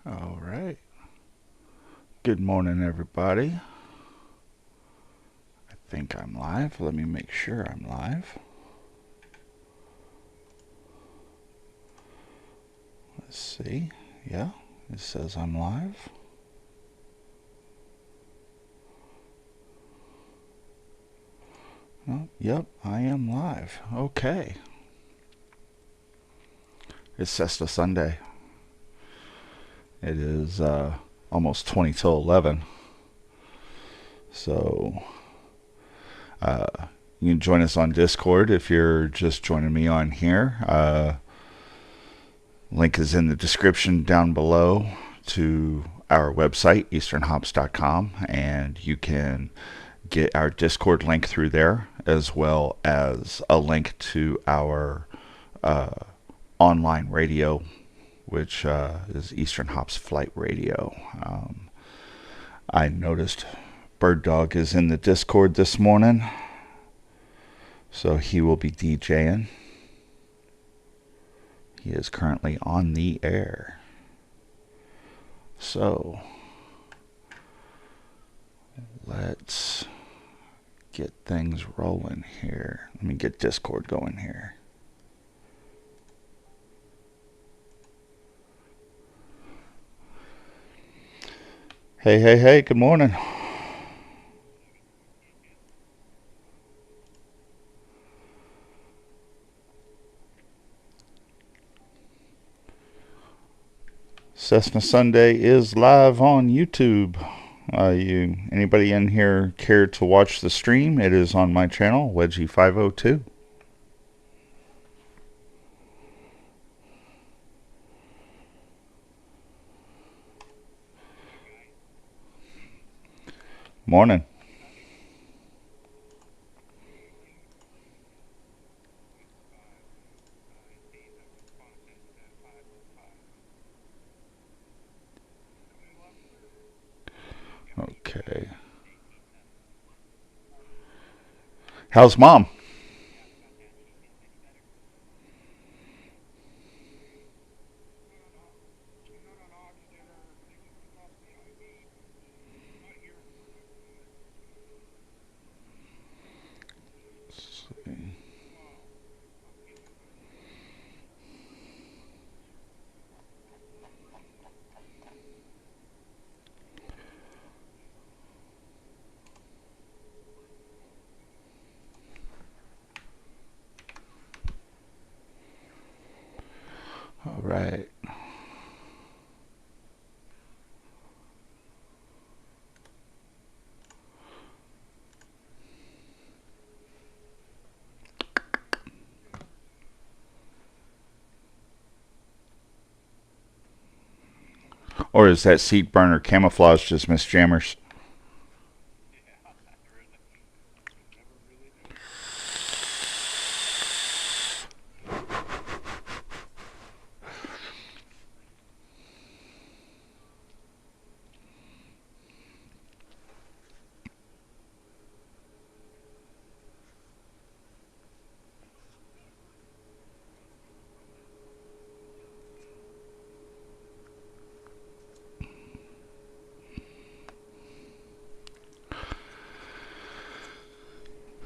All right. Good morning, everybody. I think I'm live. Let me make sure I'm live. Let's see. Yeah, it says I'm live. Oh, yep, I am live. Okay. It's Cessna Sunday. It is almost 20 till 11. So uh, you can join us on Discord if you're just joining me on here. Link is in the description down below to our website, EasternHops.com, and you can get our Discord link through there, as well as a link to our uh, online radio, which is Eastern Hops Flight Radio. I noticed Bird Dog is in the Discord this morning, so he will be DJing. He is currently on the air. So let's get things rolling here. Let me get Discord going here. Hey, hey, hey, good morning. Cessna Sunday is live on YouTube. Anybody in here care to watch the stream? It is on my channel, Wedgie502. Morning. Okay. How's mom? All right. Or is that seat burner camouflage just Miss Jammers?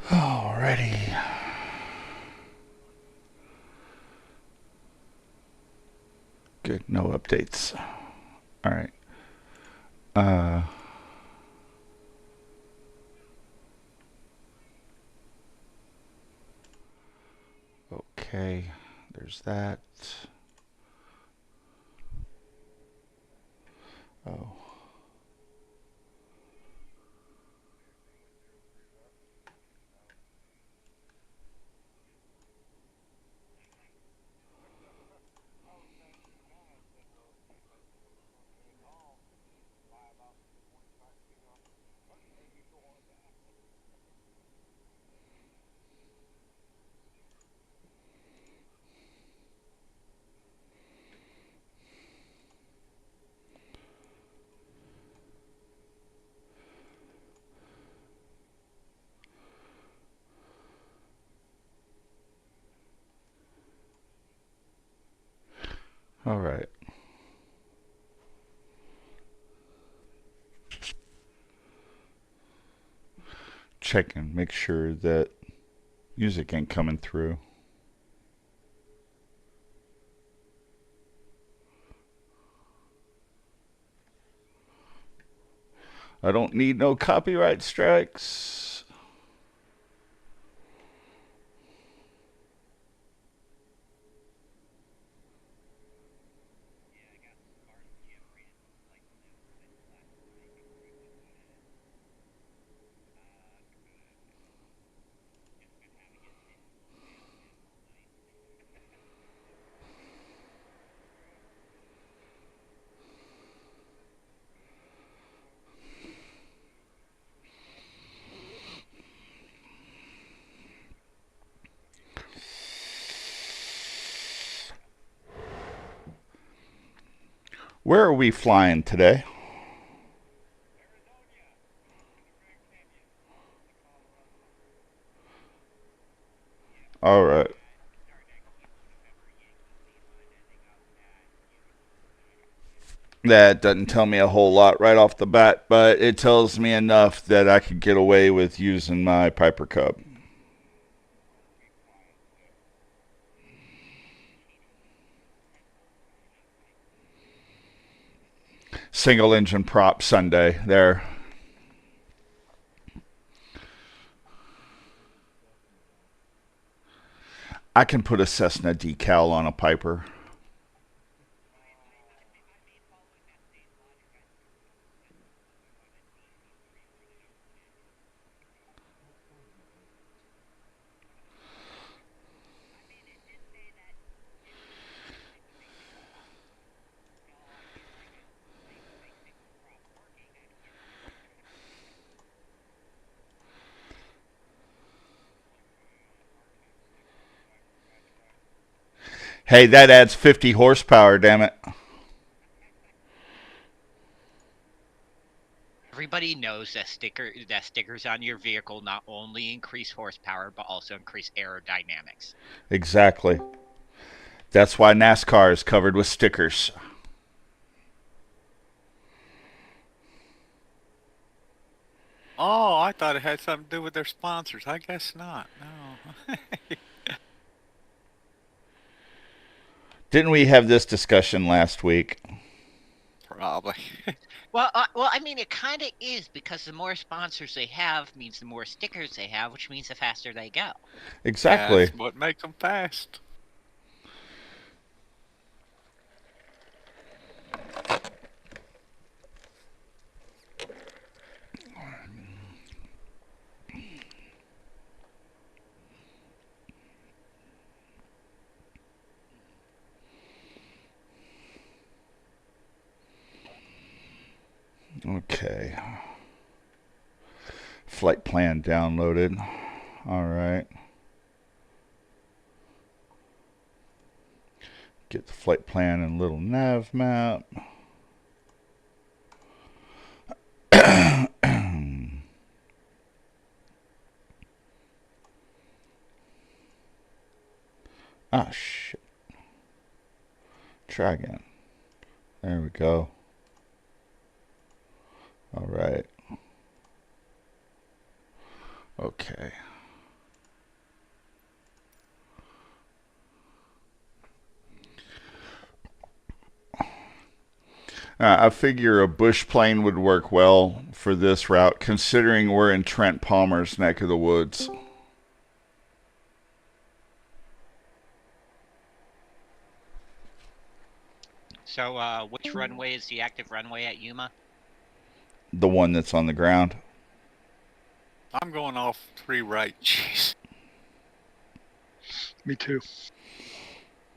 Alrighty. Good. No updates. All right. Uh, okay. There's that. Oh. All right. check and make sure that music ain't coming through. I don't need no copyright strikes. Where are we flying today? All right. That doesn't tell me a whole lot right off the bat, but it tells me enough that I could get away with using my Piper Cub. Single engine prop Sunday there. I can put a Cessna decal on a Piper. Hey, that adds 50 horsepower, damn it. Everybody knows that stickers on your vehicle not only increase horsepower but also increase aerodynamics. Exactly. That's why NASCAR is covered with stickers. Oh, I thought it had something to do with their sponsors. I guess not. No. Didn't we have this discussion last week? Probably. Well, I mean, it kind of is because the more sponsors they have means the more stickers they have, which means the faster they go. Exactly. That's what makes them fast. Okay. Flight plan downloaded. All right. Get the flight plan and little nav map. Ah, shit. Try again. There we go. All right. Okay. I figure a bush plane would work well for this route, considering we're in Trent Palmer's neck of the woods. So, which runway is the active runway at Yuma? The one that's on the ground. I'm going off 3 right. Jeez. Me too.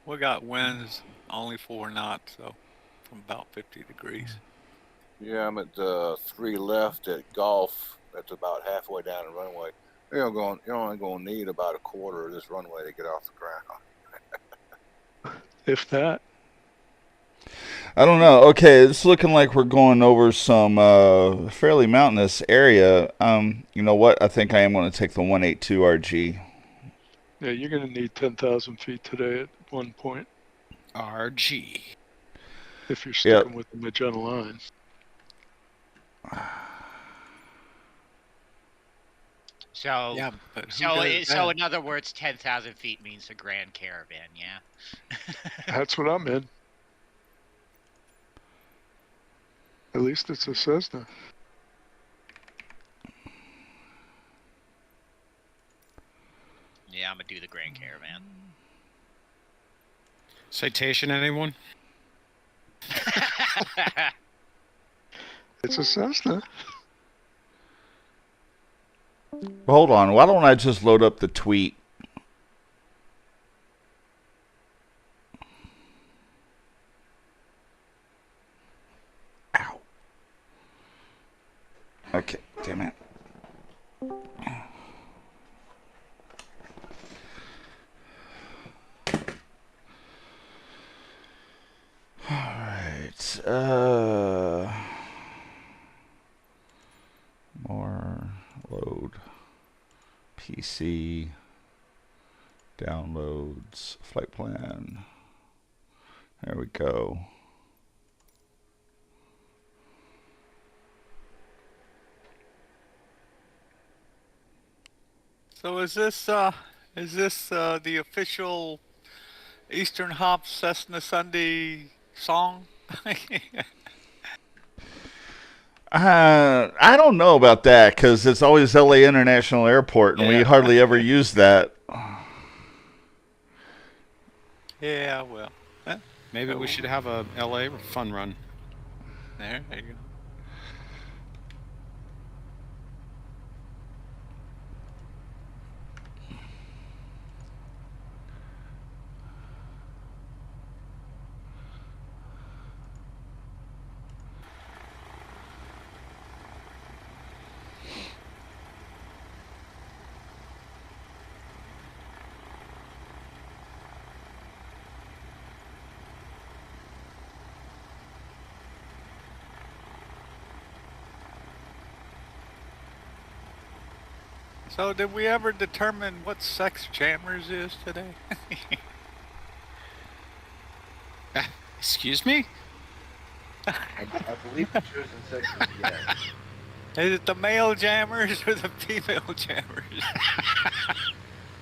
We got winds only 4 knots, so from about 50 degrees. Yeah, I'm at 3 left at Golf. That's about halfway down the runway. You're only going to need about a quarter of this runway to get off the ground. If that. I don't know. Okay, it's looking like we're going over some fairly mountainous area. You know what? I think I am going to take the 182 RG. Yeah, you're going to need 10,000 feet today at one point RG. if you're sticking with the Magellan line. So, Yeah, but who so, does so that? in other words, 10,000 feet means a Grand Caravan. Yeah. That's what I'm in. At least it's a Cessna. Yeah, I'm gonna do the Grand Caravan. Citation, anyone? It's a Cessna. Well, hold on. Why don't I just load up the tweet? Ow. Okay, damn it. Alright, more load. PC. Downloads. Flight plan. There we go. So is this the official Eastern Hops Cessna Sunday song? I don't know about that because it's always LA International Airport and we Yeah. hardly ever use that. Yeah, well, Maybe we should have a LA fun run. there you go. So did we ever determine what sex Jammers is today? Excuse me? I believe the chosen sex is yes. Is it the male Jammers or the female Jammers?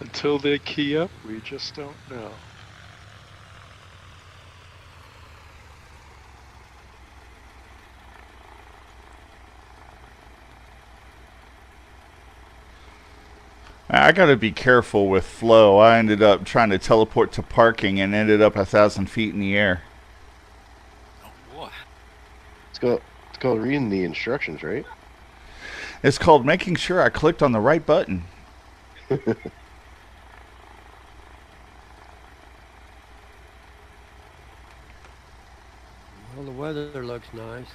Until they key up, we just don't know. I gotta be careful with flow. I ended up trying to teleport to parking and ended up 1,000 feet in the air. Oh boy. It's called reading the instructions, right? It's called making sure I clicked on the right button. Well, the weather looks nice.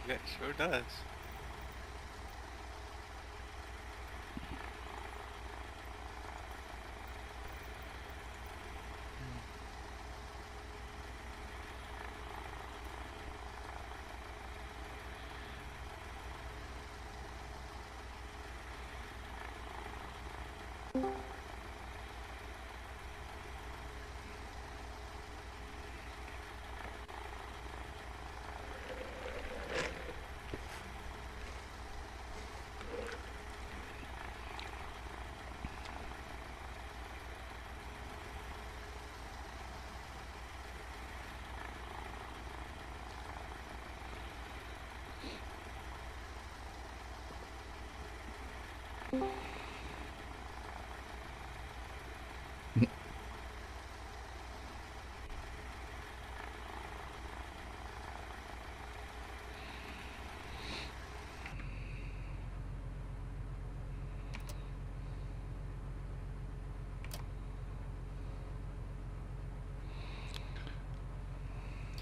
Yeah, it sure does.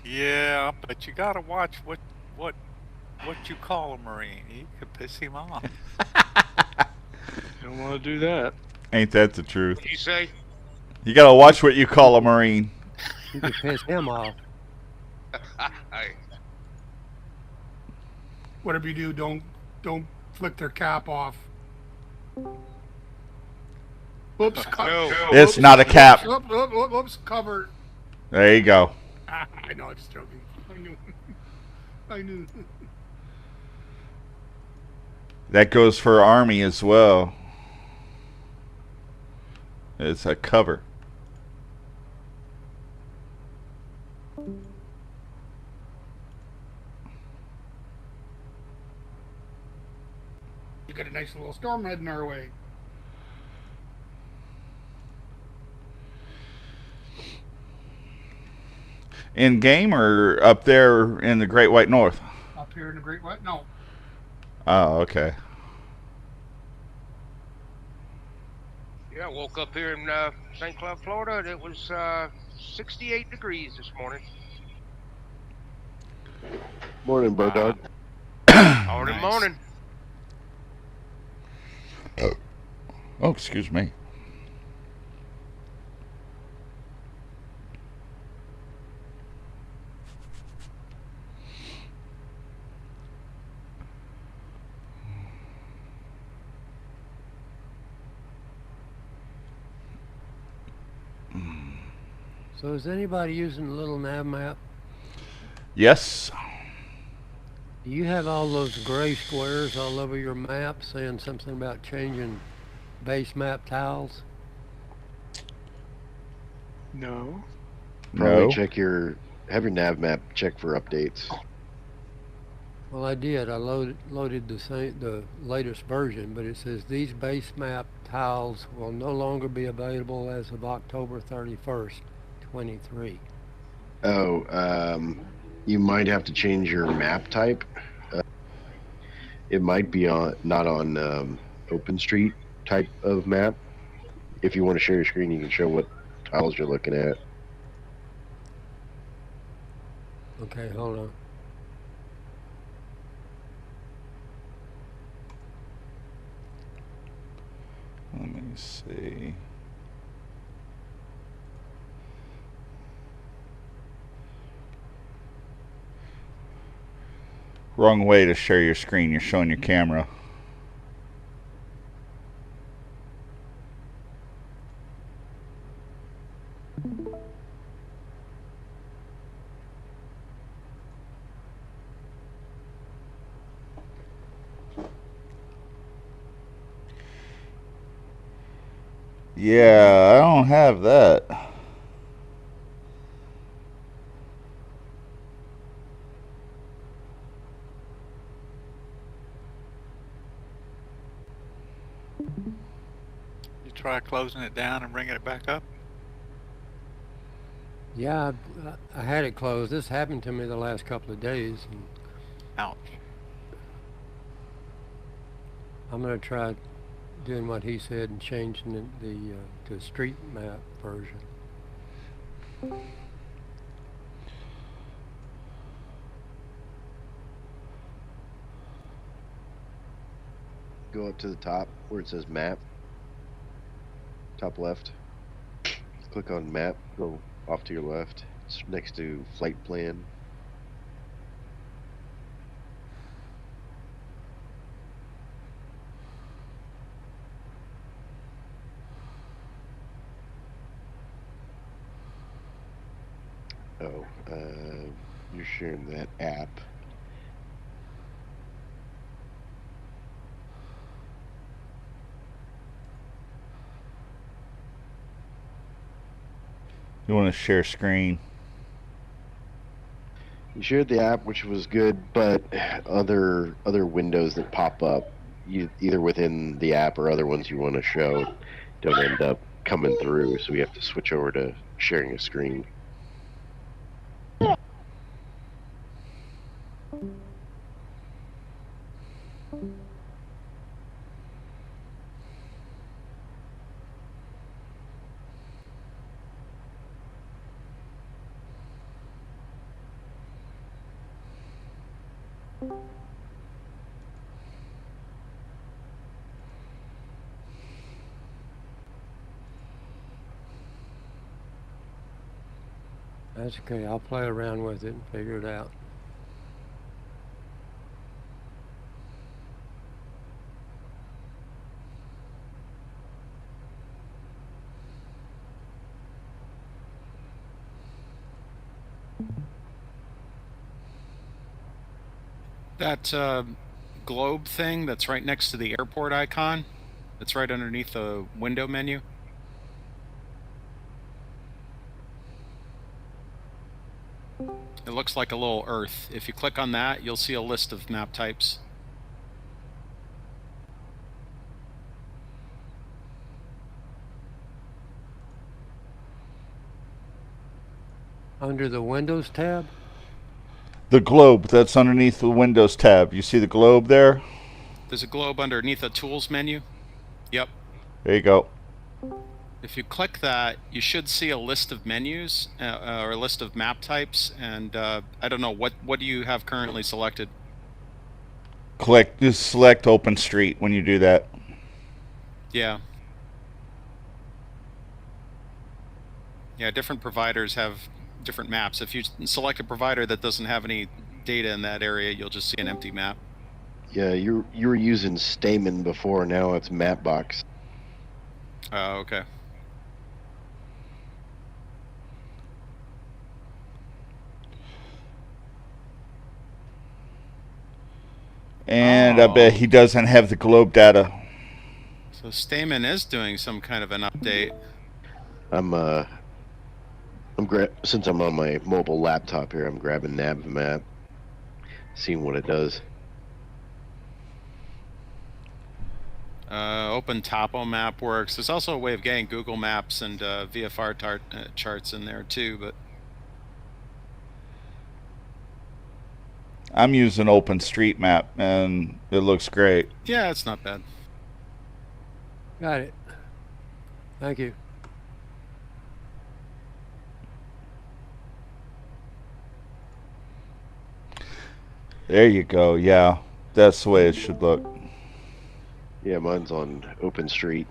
Yeah, but you gotta watch what you call a Marine. You could piss him off. You don't want to do that. Ain't that the truth? What do you say? You gotta watch what you call a Marine. You could piss him off. Whatever you do, don't flick their cap off. Oops, It's not a cap. Oops, cover. There you go. I know, I'm just joking. I knew. That goes for Army as well. It's a cover. You got a nice little storm heading our way. In game or up there in the Great White North? Up here in the Great White? No. Oh, okay. Yeah, I woke up here in St. Cloud, Florida, and it was 68 degrees this morning. Morning, Bird Dog. Morning, Nice. morning. Oh, excuse me. So is anybody using the little nav map? Yes. Do you have all those gray squares all over your map saying something about changing base map tiles? No. Probably No. check have your nav map check for updates. Well, I did. I loaded the latest version, but it says these base map tiles will no longer be available as of October 31st, 23. Oh, you might have to change your map type. It might be not on OpenStreet type of map. If you want to share your screen, you can show what tiles you're looking at. Okay, hold on. Let me see. Wrong way to share your screen. You're showing your camera. Yeah, I don't have that. You try closing it down and bringing it back up? Yeah, I had it closed. This happened to me the last couple of days. And Ouch. I'm going to try doing what he said and changing to street map version. Go up to the top where it says map. Top left. Click on map. Go off to your left. It's next to flight plan. Oh, you're sharing that app. You want to share screen? You shared the app, which was good, but other windows that pop up, either within the app or other ones you want to show, don't end up coming through. So we have to switch over to sharing a screen. That's okay. I'll play around with it and figure it out. That globe thing that's right next to the airport icon. It's right underneath the window menu. It looks like a little Earth. If you click on that, you'll see a list of map types. Under the Windows tab? The globe that's underneath the Windows tab. You see the globe there? There's a globe underneath the tools menu. Yep. There you go. If you click that, you should see a list of menus or a list of map types. And I don't know, what do you have currently selected? Just select Open Street when you do that. Yeah. Yeah, different providers have different maps. If you select a provider that doesn't have any data in that area, you'll just see an empty map. Yeah, you were using Stamen before. Now it's Mapbox. Oh, okay. And I bet he doesn't have the globe data. So Stamen is doing some kind of an update. Since I'm on my mobile laptop here, I'm grabbing Navmap, seeing what it does. Open Topo Map works. There's also a way of getting Google Maps and VFR charts in there too, but I'm using OpenStreetMap, and it looks great. yeah, it's not bad. Got it. Thank you. There you go. Yeah, that's the way it should look. Yeah, mine's on OpenStreet.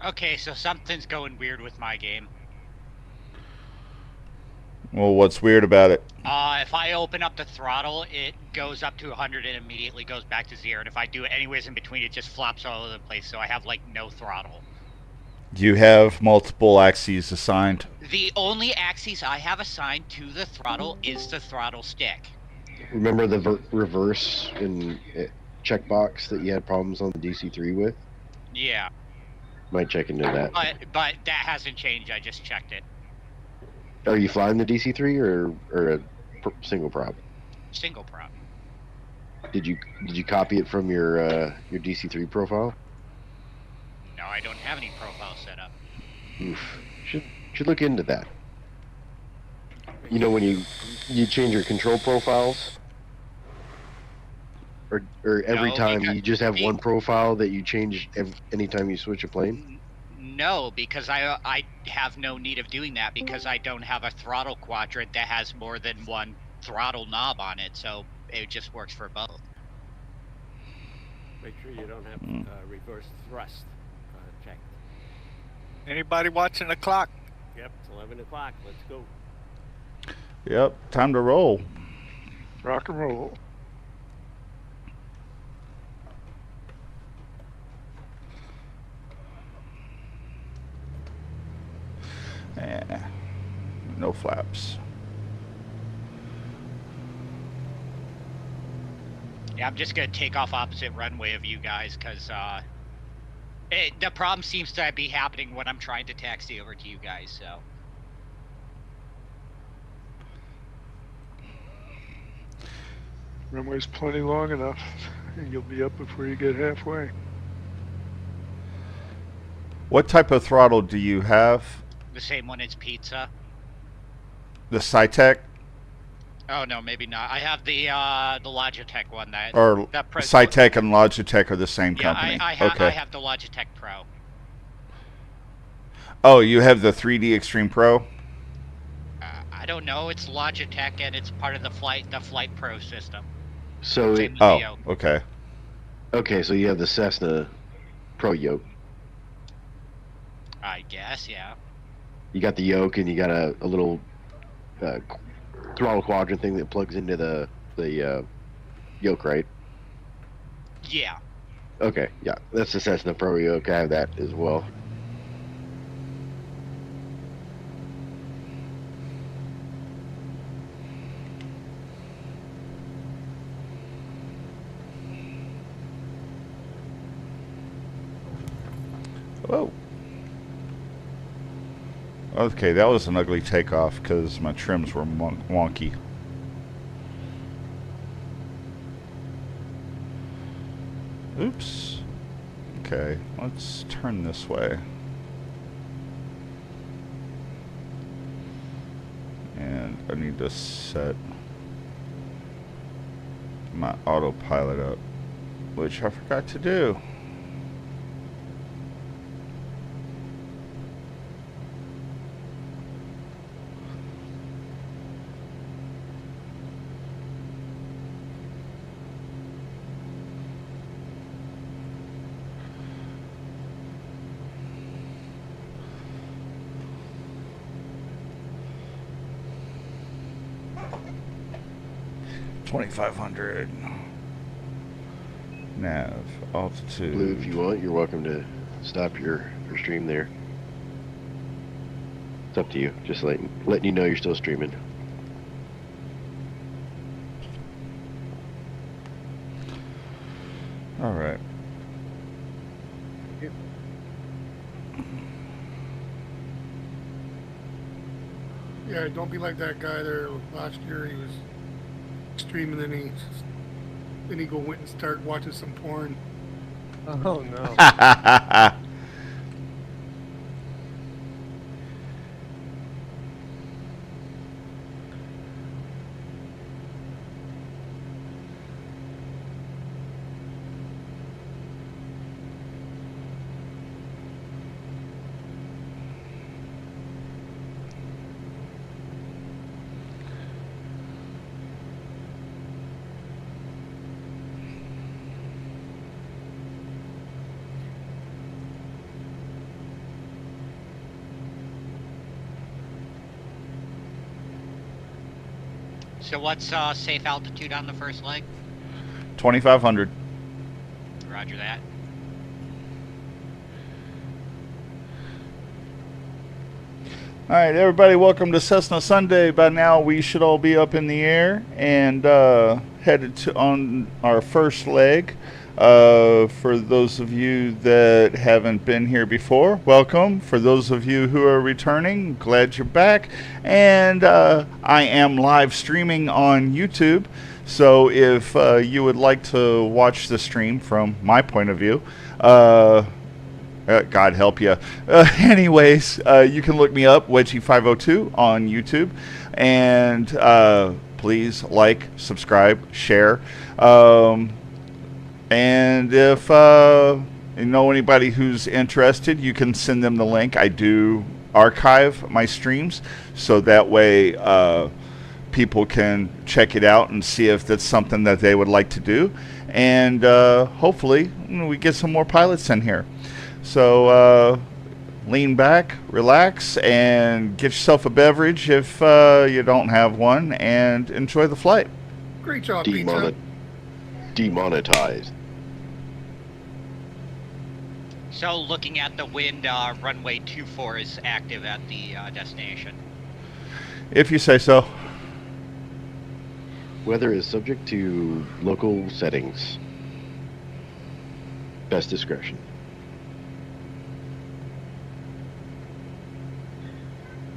Okay, so something's going weird with my game. Well, what's weird about it? If I open up the throttle, it goes up to 100 and immediately goes back to 0. And if I do it anyways in between, it just flops all over the place. So I have like no throttle. Do you have multiple axes assigned? The only axis I have assigned to the throttle is the throttle stick. Remember the reverse in checkbox that you had problems on the DC3 with? Yeah. Might check into that. But that hasn't changed. I just checked it. Are you flying the DC3 or a single prop? Single prop. Did you copy it from your DC3 profile? No, I don't have any profile set up. Oof. Should look into that. You know when you change your control profiles, or every time you just have one profile that you change anytime you switch a plane? No, because I have no need of doing that because I don't have a throttle quadrant that has more than one throttle knob on it, so it just works for both. Make sure you don't have reverse thrust checked. Anybody watching the clock? Yep, it's 11 o'clock. Let's go. Yep, time to roll. Rock and roll. No flaps. Yeah, I'm just gonna take off opposite runway of you guys because the problem seems to be happening when I'm trying to taxi over to you guys. So. Runway's plenty long enough, and you'll be up before you get halfway. What type of throttle do you have? The same one as pizza. The Cytec? Oh no, maybe not. I have the Logitech one that. Or Cytec and Logitech are the same company? I have the Logitech Pro. Oh, you have the 3D Extreme Pro? I don't know. It's Logitech and it's part of the Flight Pro system. So okay. Okay, so you have the Cessna Pro yoke. I guess, yeah. You got the yoke, and you got a little throttle quadrant thing that plugs into the yoke, right? Yeah. Okay, yeah, that's the Cessna Pro yoke. I have that as well. Whoa. Okay, that was an ugly takeoff because my trims were wonky. Oops. Okay, let's turn this way. And I need to set my autopilot up, which I forgot to do. $2,500. Nav altitude. Blue, if you want, you're welcome to stop your stream there. It's up to you. Just letting you know you're still streaming. All right. Yeah, don't be like that guy there last year. He was streaming, then he went and start watching some porn. Oh no. So what's safe altitude on the first leg? 2,500. Roger that. All right, everybody, welcome to Cessna Sunday. By now, we should all be up in the air and headed on our first leg. For those of you that haven't been here before, welcome. For those of you who are returning, glad you're back. And I am live streaming on YouTube. So if you would like to watch the stream from my point of view, God help you. Anyways, you can look me up, Wedgie502 on YouTube. And please like, subscribe, share. And if you know anybody who's interested, you can send them the link. I do archive my streams, so that way people can check it out and see if that's something that they would like to do. And hopefully we get some more pilots in here. So lean back, relax, and get yourself a beverage if you don't have one, and enjoy the flight. Great job, Pizza. Demonetized. So looking at the wind, runway 24 is active at the destination. If you say so. Weather is subject to local settings. Best discretion.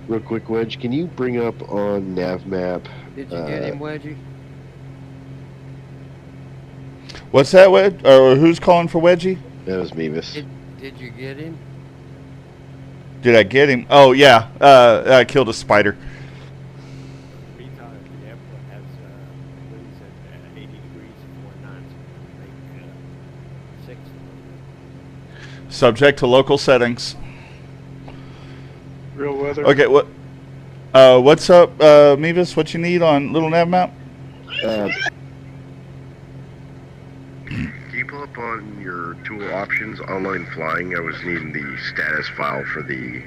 Real quick, Wedge, can you bring up on nav map? Did you get him, Wedgie? What's that, Wedge? Or who's calling for Wedgie? That was Mevis. Did you get him? Did I get him? Oh, yeah. I killed a spider. Meantime, the airport has winds at 80 degrees and 4 knots. Make 6. Subject to local settings. Real weather. Okay, what's up, Mevis? What you need on Little Nav Map? Can you pull up on your tool options, online flying? I was needing the status file for the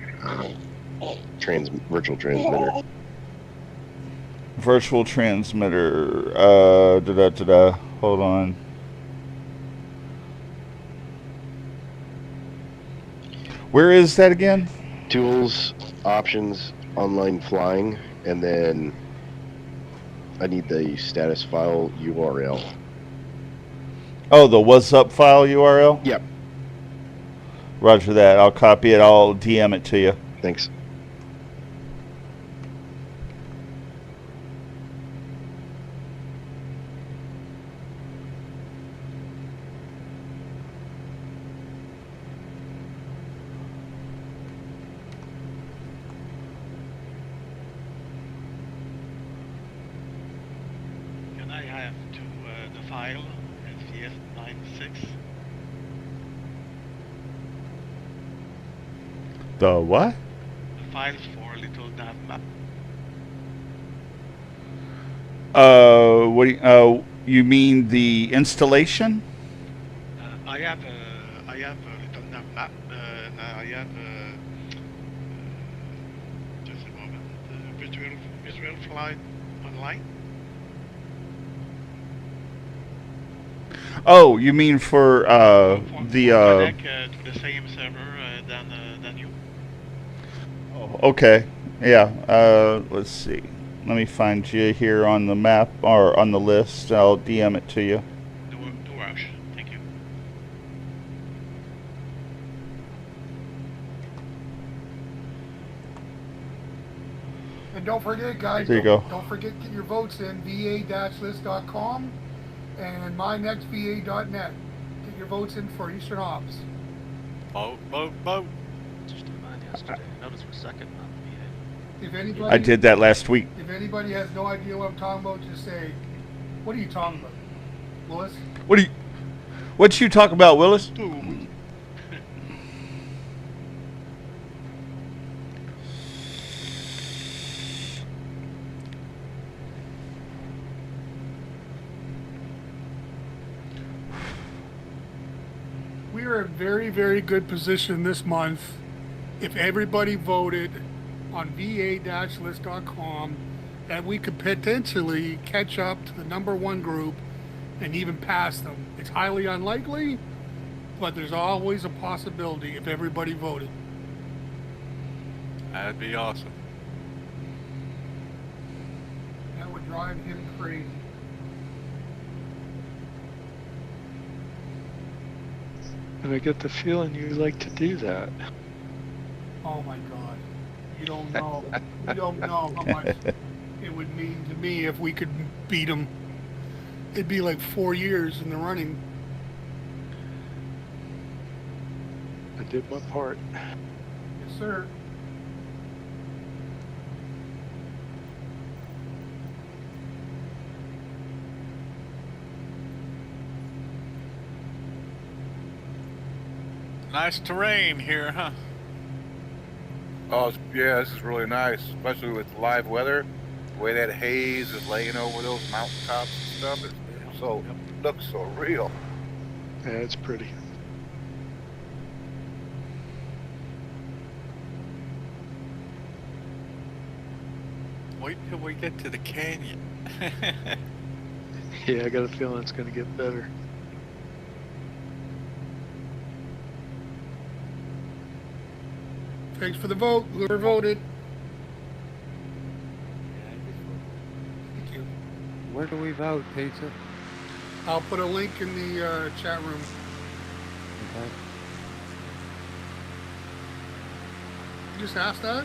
virtual transmitter. Virtual transmitter. Hold on. Where is that again? Tools, options, online flying, and then I need the status file URL. Oh, the what's up file URL? Yep. Roger that. I'll copy it. I'll DM it to you. Thanks. Can I have the file FVF96? The what? The files for Little Nav Map. What do you mean the installation? I have a Little Nav Map. And I have just a moment. Visual flight online. Oh, you mean for the connect to the same server than you. Oh, okay. Yeah. Let's see. Let me find you here on the map or on the list. I'll DM it to you. No rush. Thank you. And don't forget, guys, There you go. don't forget to get your votes in, va-list.com and mynextva.net. Get your votes in for Eastern Hops. Vote. Just did mine yesterday. I noticed we're second on the If anybody, I did that last week. If anybody has no idea what I'm talking about, just say, what are you talking about, Willis? What you talking about, Willis? We are in very, very good position this month if everybody voted on va-list.com that we could potentially catch up to the #1 group and even pass them. It's highly unlikely, but there's always a possibility if everybody voted. That'd be awesome. That would drive him crazy. And I get the feeling you like to do that. Oh my God. You don't know. You don't know how much it would mean to me if we could beat them. It'd be like 4 years in the running. I did my part. Yes, sir. Nice terrain here, huh? Oh, yeah, this is really nice, especially with live weather. The way that haze is laying over those mountaintops and stuff, it looks so real. Yeah, it's pretty. Wait till we get to the canyon. Yeah, I got a feeling it's going to get better. Thanks for the vote. Whoever voted. Thank you. Where do we vote, Pizza? I'll put a link in the chat room. Okay. You just asked that?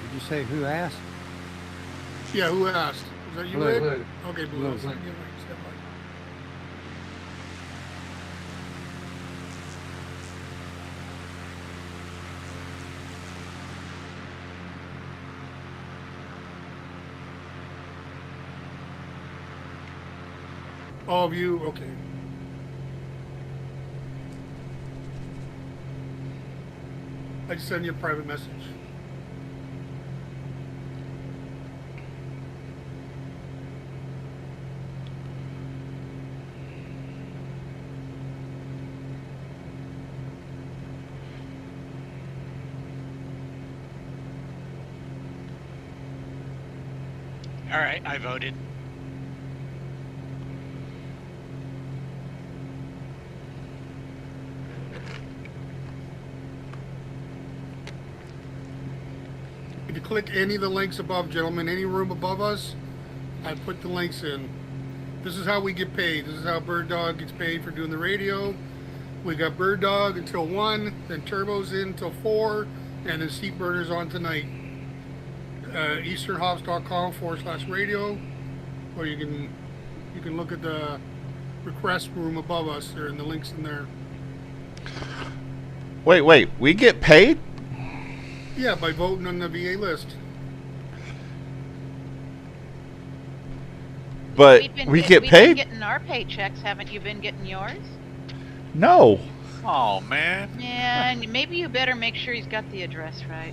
Did you say who asked? Yeah, who asked? Is that you, Blue. Ed? Blue. Okay, Blue. Blue. I'll send you a link. Stand by. All of you, okay. I just sent you a private message. All right, I voted. If you click any of the links above, gentlemen, any room above us, I put the links in. This is how we get paid. This is how Bird Dog gets paid for doing the radio. We got Bird Dog until 1, then Turbo's in until 4, and then Seat Burner's on tonight. EasternHops.com/radio, or you can look at the request room above us there, and the links in there. Wait, we get paid? Yeah, by voting on the VA list. But We've we get We've paid? been getting our paychecks. Haven't you been getting yours? No. Oh man. Yeah, and maybe you better make sure he's got the address right.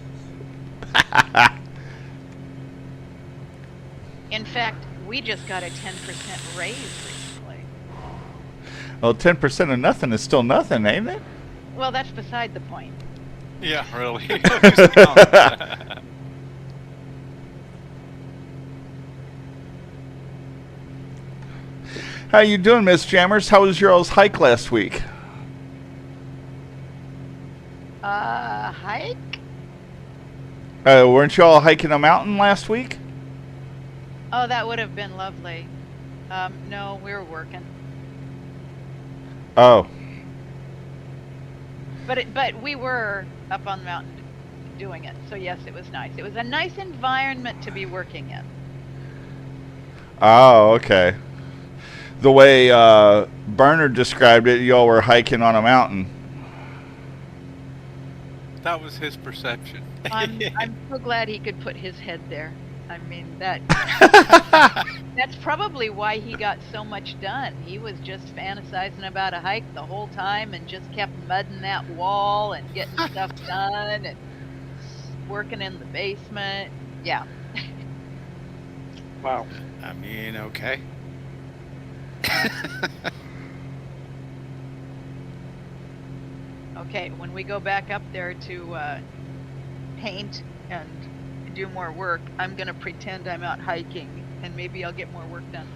In fact, we just got a 10% raise recently. Well, 10% of nothing is still nothing, ain't it? Well, that's beside the point. Yeah, really. How you doing, Miss Jammers? How was your all's hike last week? Hike? Weren't you all hiking a mountain last week? Oh, that would have been lovely. No, we were working. Oh. But we were up on the mountain doing it. So yes, it was nice. It was a nice environment to be working in. Oh, okay. The way Bernard described it, y'all were hiking on a mountain. That was his perception. I'm so glad he could put his head there. I mean, that's probably why he got so much done. He was just fantasizing about a hike the whole time and just kept mudding that wall and getting stuff done and working in the basement. Yeah. Wow. I mean, okay. Okay, when we go back up there to paint and do more work, I'm going to pretend I'm out hiking, and maybe I'll get more work done.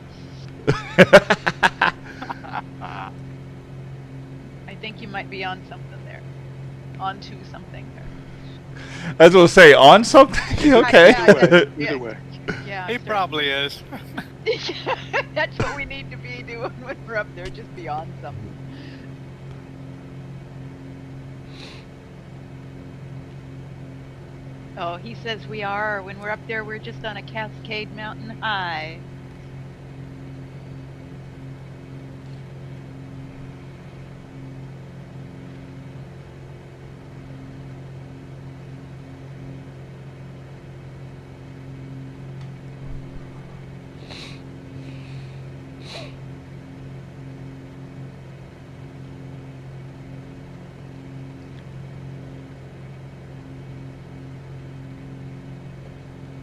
I think you might be on something there. Onto something there. I was going to say, on something? Okay. Either way. Yeah, He probably is. That's what we need to be doing when we're up there, just be on something. Oh, he says we are. When we're up there, we're just on a Cascade Mountain high.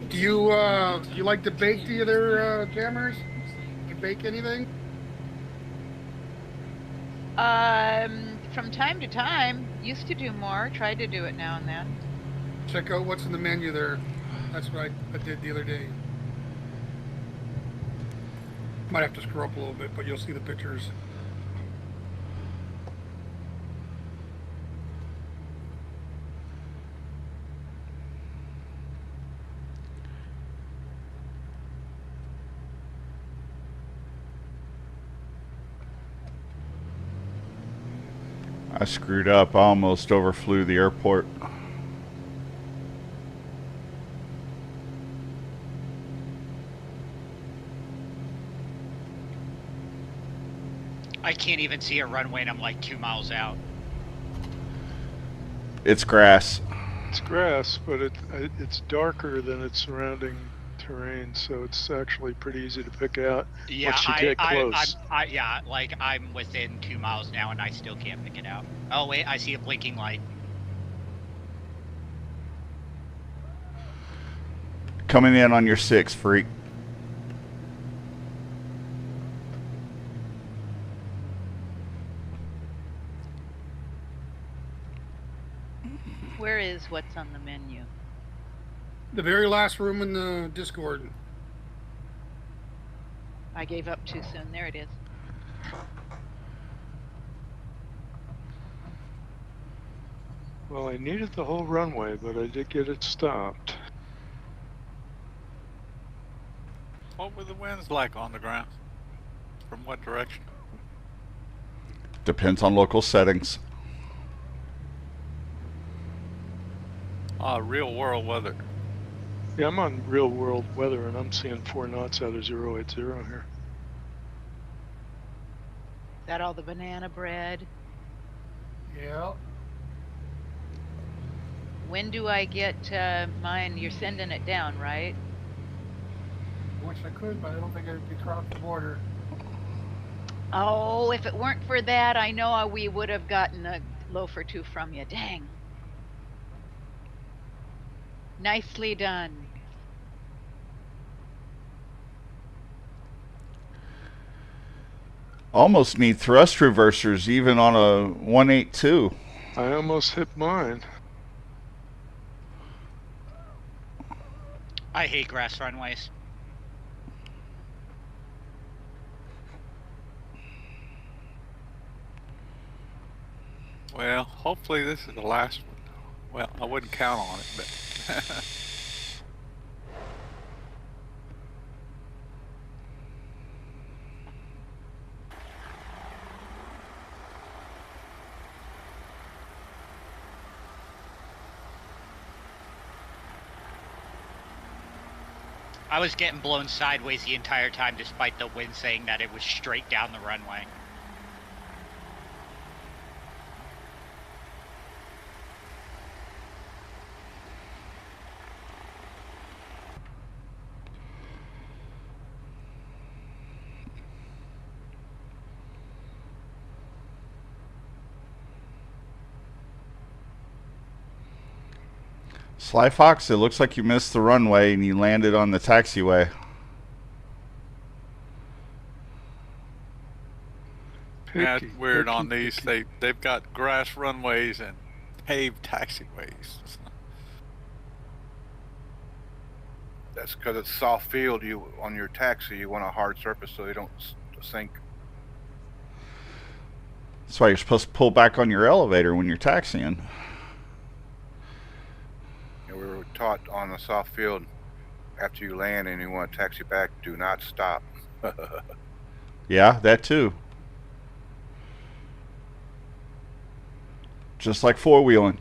Do you like to bake the other jammers? You bake anything? From time to time, used to do more, tried to do it now and then. Check out what's in the menu there. That's what I did the other day. Might have to scroll up a little bit, but you'll see the pictures. I screwed up. I almost overflew the airport. I can't even see a runway, and I'm like 2 miles out. It's grass. It's grass, but it's darker than its surrounding terrain, so it's actually pretty easy to pick out Yeah, once you get close. yeah, like I'm within 2 miles now, and I still can't pick it out. Oh wait, I see a blinking light. Coming in on your 6, freak. Where is what's on the menu? The very last room in the Discord. I gave up too soon. There it is. Well, I needed the whole runway, but I did get it stopped. What were the winds like on the ground? From what direction? Depends on local settings. Real world weather. Yeah, I'm on real world weather, and I'm seeing 4 knots out of 080 here. Is that all the banana bread? Yeah. When do I get mine? You're sending it down, right? I wish I could, but I don't think I'd be across the border. Oh, if it weren't for that, I know we would have gotten a loaf or two from you. Dang. Nicely done. Almost need thrust reversers even on a 182. I almost hit mine. I hate grass runways. Well, hopefully this is the last one. Well, I wouldn't count on it, but I was getting blown sideways the entire time despite the wind saying that it was straight down the runway. Sly Fox, it looks like you missed the runway and you landed on the taxiway. that's weird on these. They've got grass runways and paved taxiways. That's because it's soft field. You on your taxi, you want a hard surface so you don't sink. That's why you're supposed to pull back on your elevator when you're taxiing. And we were taught on the soft field, after you land and you want to taxi back, do not stop. Yeah, that too. Just like four-wheeling.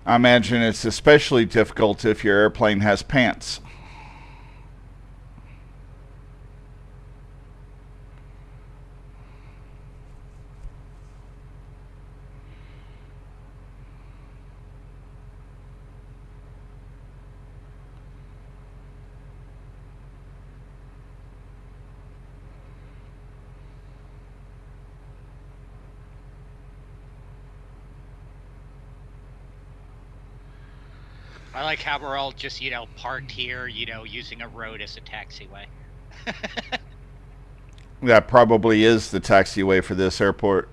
I imagine it's especially difficult if your airplane has pants. I like how we're all just, parked here, using a road as a taxiway. That probably is the taxiway for this airport.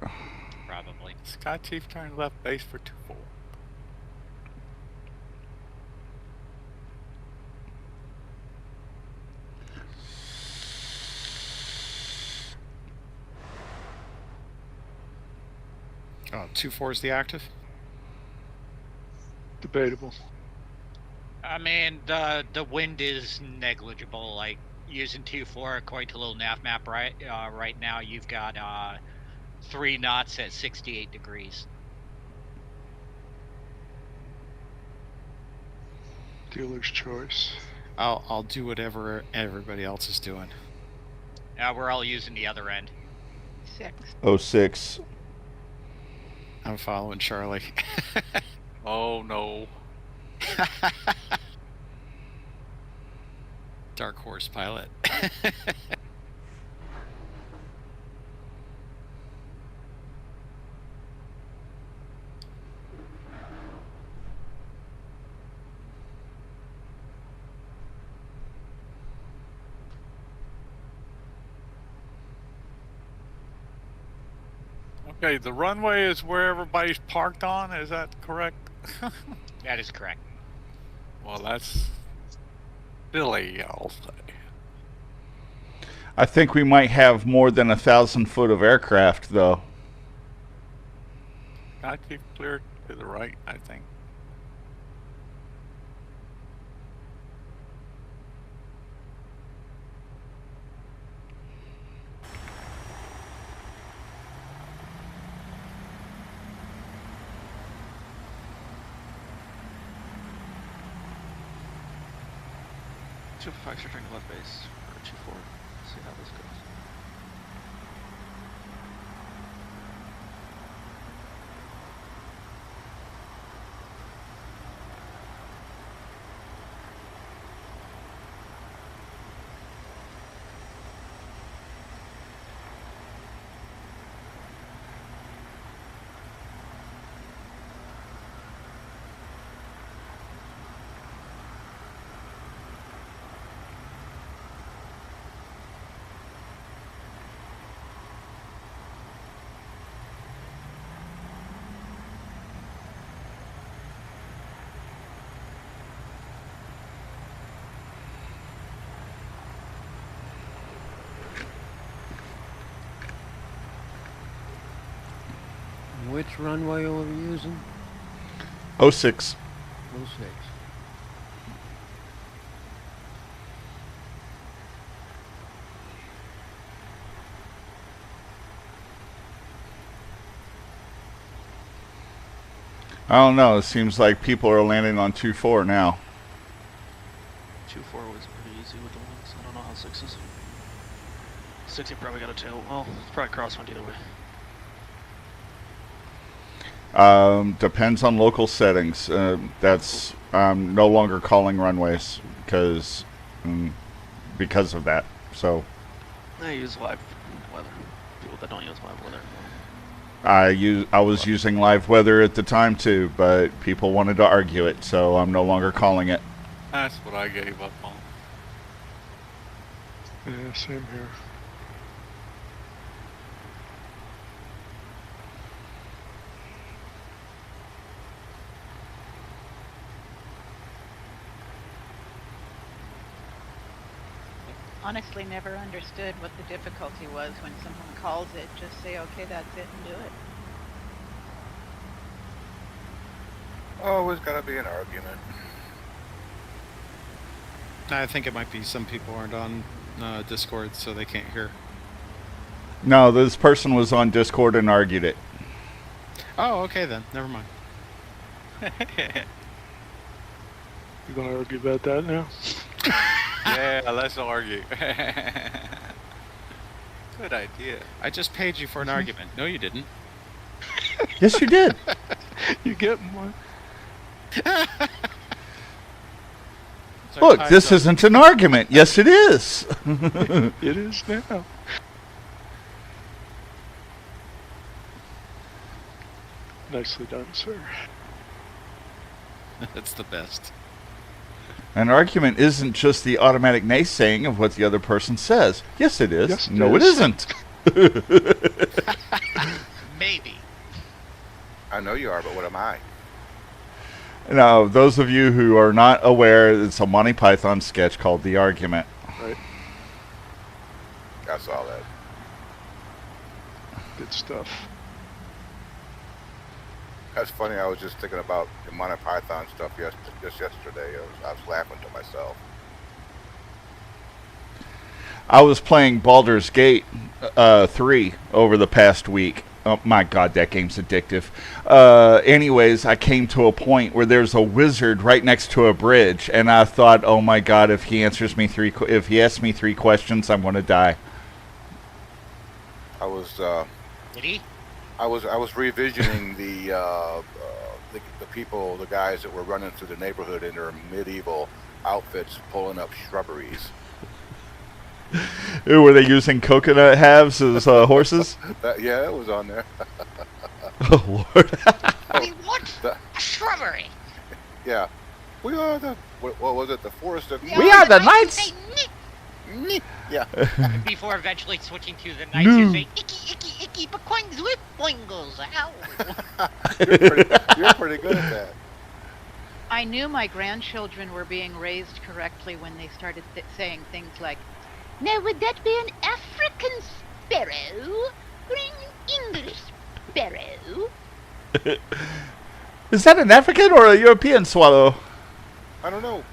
Probably. Sky Chief turned left base for 2-4. Oh, 2-4 is the active? Debatable. I mean, the wind is negligible. Like, using 2-4 according to a little nav map right now, you've got 3 knots at 68 degrees. Dealer's choice. I'll do whatever everybody else is doing. We're all using the other end. 6. 06. I'm following Charlie. Oh no. Dark horse pilot. Okay, the runway is where everybody's parked on. Is that correct? That is correct. Well, that's silly, I'll say. I think we might have more than 1,000 foot of aircraft, though. Got you clear to the right, I think. Two flags are turning left base or 2-4. See how this goes. Which runway are we using? 06. 06. I don't know. It seems like people are landing on 2-4 now. 2-4 was pretty easy with the ones. I don't know how 6 is. 6 you probably got a tail. Well, it's probably crosswind either way. Depends on local settings. That's I'm no longer calling runways because of that. So I use live weather. People that don't use live weather. I was using live weather at the time too, but people wanted to argue it, so I'm no longer calling it. That's what I gave up on. Yeah, same here. Honestly, never understood what the difficulty was when someone calls it. Just say, okay, that's it, and do it. Always gotta be an argument. I think it might be some people aren't on Discord, so they can't hear. No, this person was on Discord and argued it. Oh, okay then. Never mind. You gonna argue about that now? Yeah, let's argue. Good idea. I just paid you for an argument. No, you didn't. Yes, you did. You get one. Look, this isn't an argument. Yes, it is. It is now. Nicely done, sir. That's the best. An argument isn't just the automatic naysaying of what the other person says. Yes, it is. Yes, it no, is. it isn't. Maybe. I know you are, but what am I? Now, those of you who are not aware, it's a Monty Python sketch called The Argument. Right. I saw that. Good stuff. That's funny. I was just thinking about the Monty Python stuff just yesterday. I was laughing to myself. I was playing Baldur's Gate 3 over the past week. Oh my god, that game's addictive. Anyways, I came to a point where there's a wizard right next to a bridge, and I thought, oh my god, if he asks me 3 questions, I'm going to die. I was. Did he? I was revisiting the people, the guys that were running through the neighborhood in their medieval outfits, pulling up shrubberies. Were they using coconut halves as horses? Yeah, it was on there. Oh Lord! I mean, what? A shrubbery. Yeah, we are the what was it? The forest of. We are the knights. Yeah. Before eventually switching to the knights who say icky icky icky, but coins whip boingo. swallows. Ow! You're pretty good at that. I knew my grandchildren were being raised correctly when they started saying things like, "Now, would that be an African sparrow or an English sparrow?" Is that an African or a European swallow? I don't know.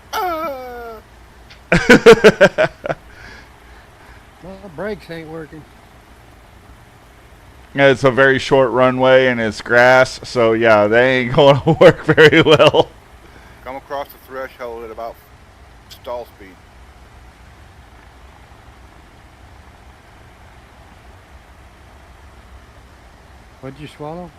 Well, the brakes ain't working. Yeah, it's a very short runway and it's grass, so yeah, they ain't going to work very well. Come across the threshold at about stall speed. What'd you swallow?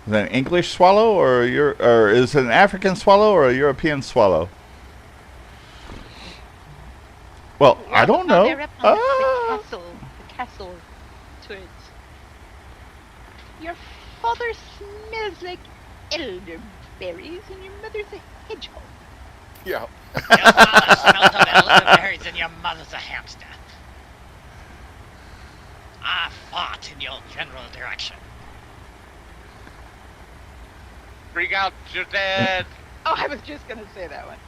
Is that an English swallow or is it an African swallow or a European swallow? Well, I don't know. They're up on the castle turrets. Your father smells like elderberries and your mother's a hedgehog. Yeah. Your father smells of elderberries and your mother's a hamster. I fought in your general direction. Bring out your dad. Oh, I was just gonna say that one.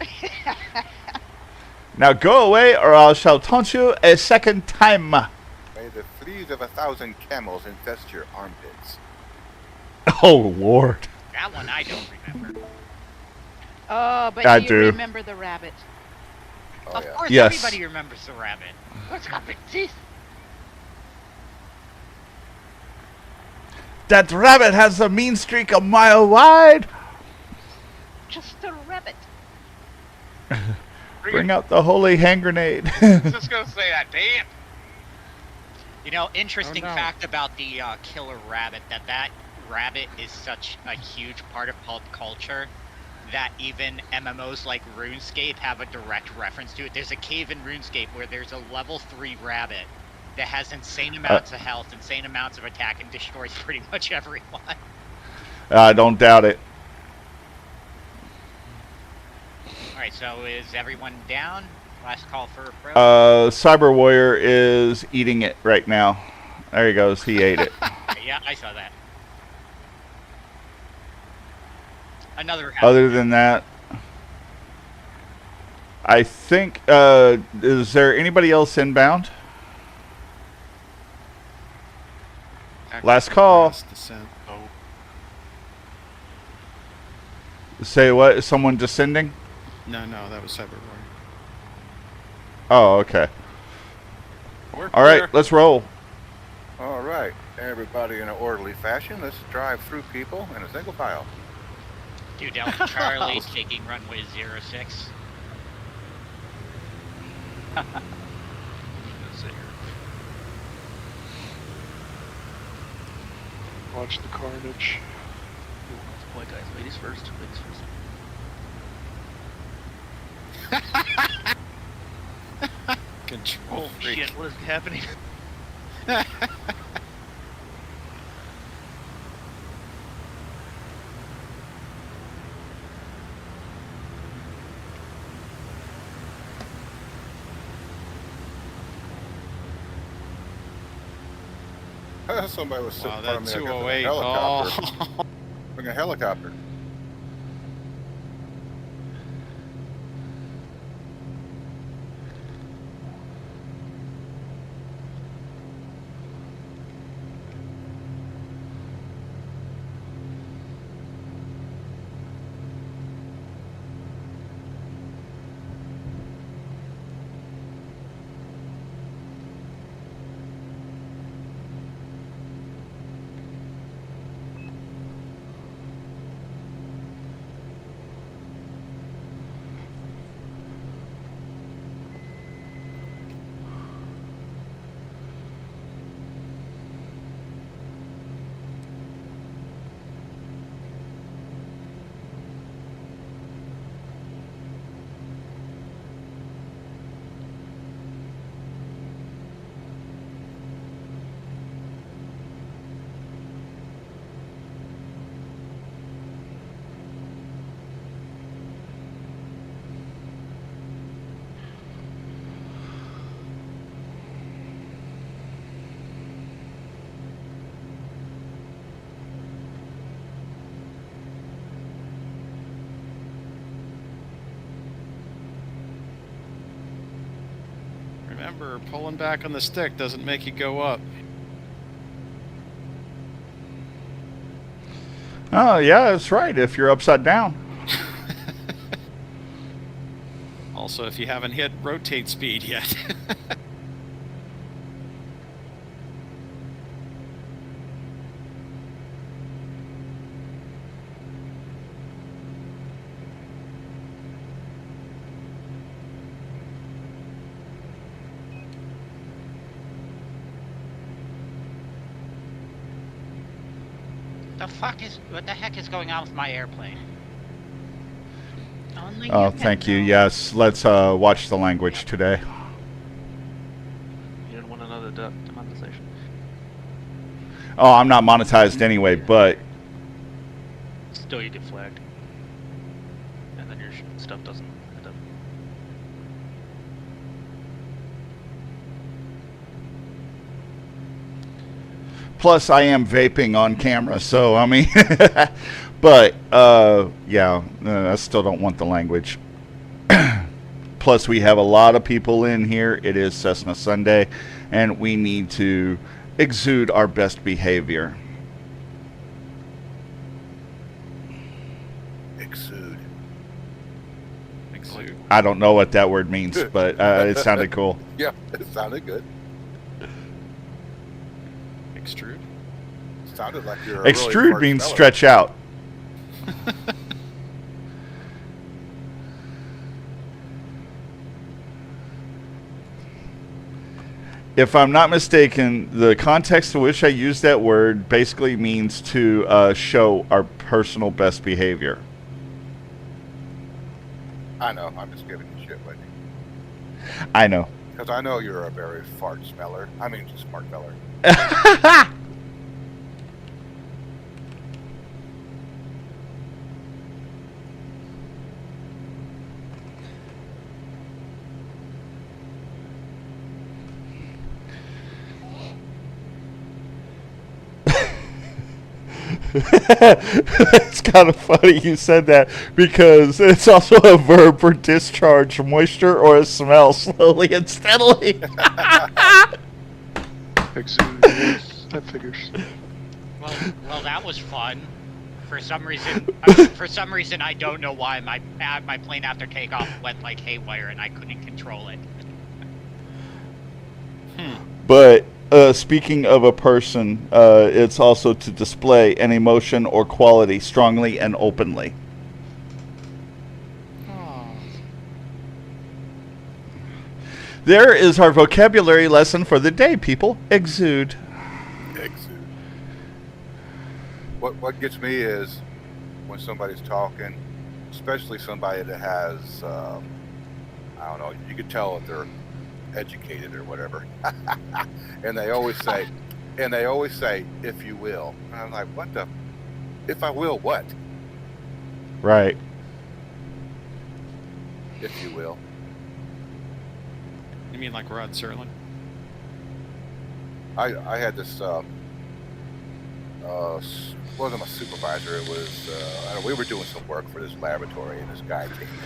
Now go away or I shall taunt you a second time. May the fleas of 1,000 camels infest your armpits. Oh, Lord. That one I don't remember. Oh, but I do you do. remember the rabbit? Oh, Of yeah. course, Yes. everybody remembers the rabbit. What's up with this? That rabbit has a mean streak a mile wide. Just a rabbit. Bring out the holy hand grenade. Just gonna say that, damn. You know, interesting Oh, no. fact about the killer rabbit, that rabbit is such a huge part of pulp culture that even MMOs like RuneScape have a direct reference to it. There's a cave in RuneScape where there's a level 3 rabbit that has insane amounts of health, insane amounts of attack, and destroys pretty much everyone. I don't doubt it. Alright, so is everyone down? Last call for approach? Cyber Warrior is eating it right now. There he goes. He ate it. Yeah, I saw that. Another Other than that, I think, is there anybody else inbound? Last call. Last descent. Oh. Say what? Is someone descending? No, that was Cyber Warrior. Oh, okay. We're All right, clear. let's roll. All right. Everybody in an orderly fashion. Let's drive through people in a single file. 2 Delta Charlie taking runway 06. Watch the carnage. Boy, guys, ladies first. Ladies first. Control Oh freak. shit! What is happening? Somebody was sitting Wow, in front that of me. I 208. guess, in a Oh. helicopter. Like a helicopter. Remember, pulling back on the stick doesn't make you go up. Oh, yeah, that's right. If you're upside down. Also, if you haven't hit rotate speed yet. What the heck is going on with my airplane? Only Oh, you can thank you. know. Yes, let's watch the language today. You didn't want another demonetization. Oh, I'm not monetized anyway, but Still, you get flagged, and then your stuff doesn't end up. plus I am vaping on camera, so I mean, but yeah, I still don't want the language. Plus, we have a lot of people in here. It is Cessna Sunday, and we need to exude our best behavior. Exude. Exude. I don't know what that word means, but it sounded cool. Yeah, it sounded good. Extrude. Sounded like you're. Extrude really smart means speller. stretch out. If I'm not mistaken, the context in which I use that word basically means to show our personal best behavior. I know. I'm just giving you shit, Whitney. I know. Because I know you're a very fart smeller. I mean, smart feller. It's kind of funny you said that because it's also a verb for discharge moisture or a smell slowly and steadily. Exude. Yes, that figures. Well, that was fun. For some reason, I don't know why my plane after takeoff went like haywire and I couldn't control it. But speaking of a person, it's also to display an emotion or quality strongly and openly. There is our vocabulary lesson for the day, people. Exude. Exude. What gets me is when somebody's talking, especially somebody that has, I don't know, you could tell if they're educated or whatever, and they always say, if you will. And I'm like, what the? If I will, what? Right. If you will. You mean like Rod Serling? I had this. Wasn't my supervisor. It was. I don't know, we were doing some work for this laboratory, and this guy came in.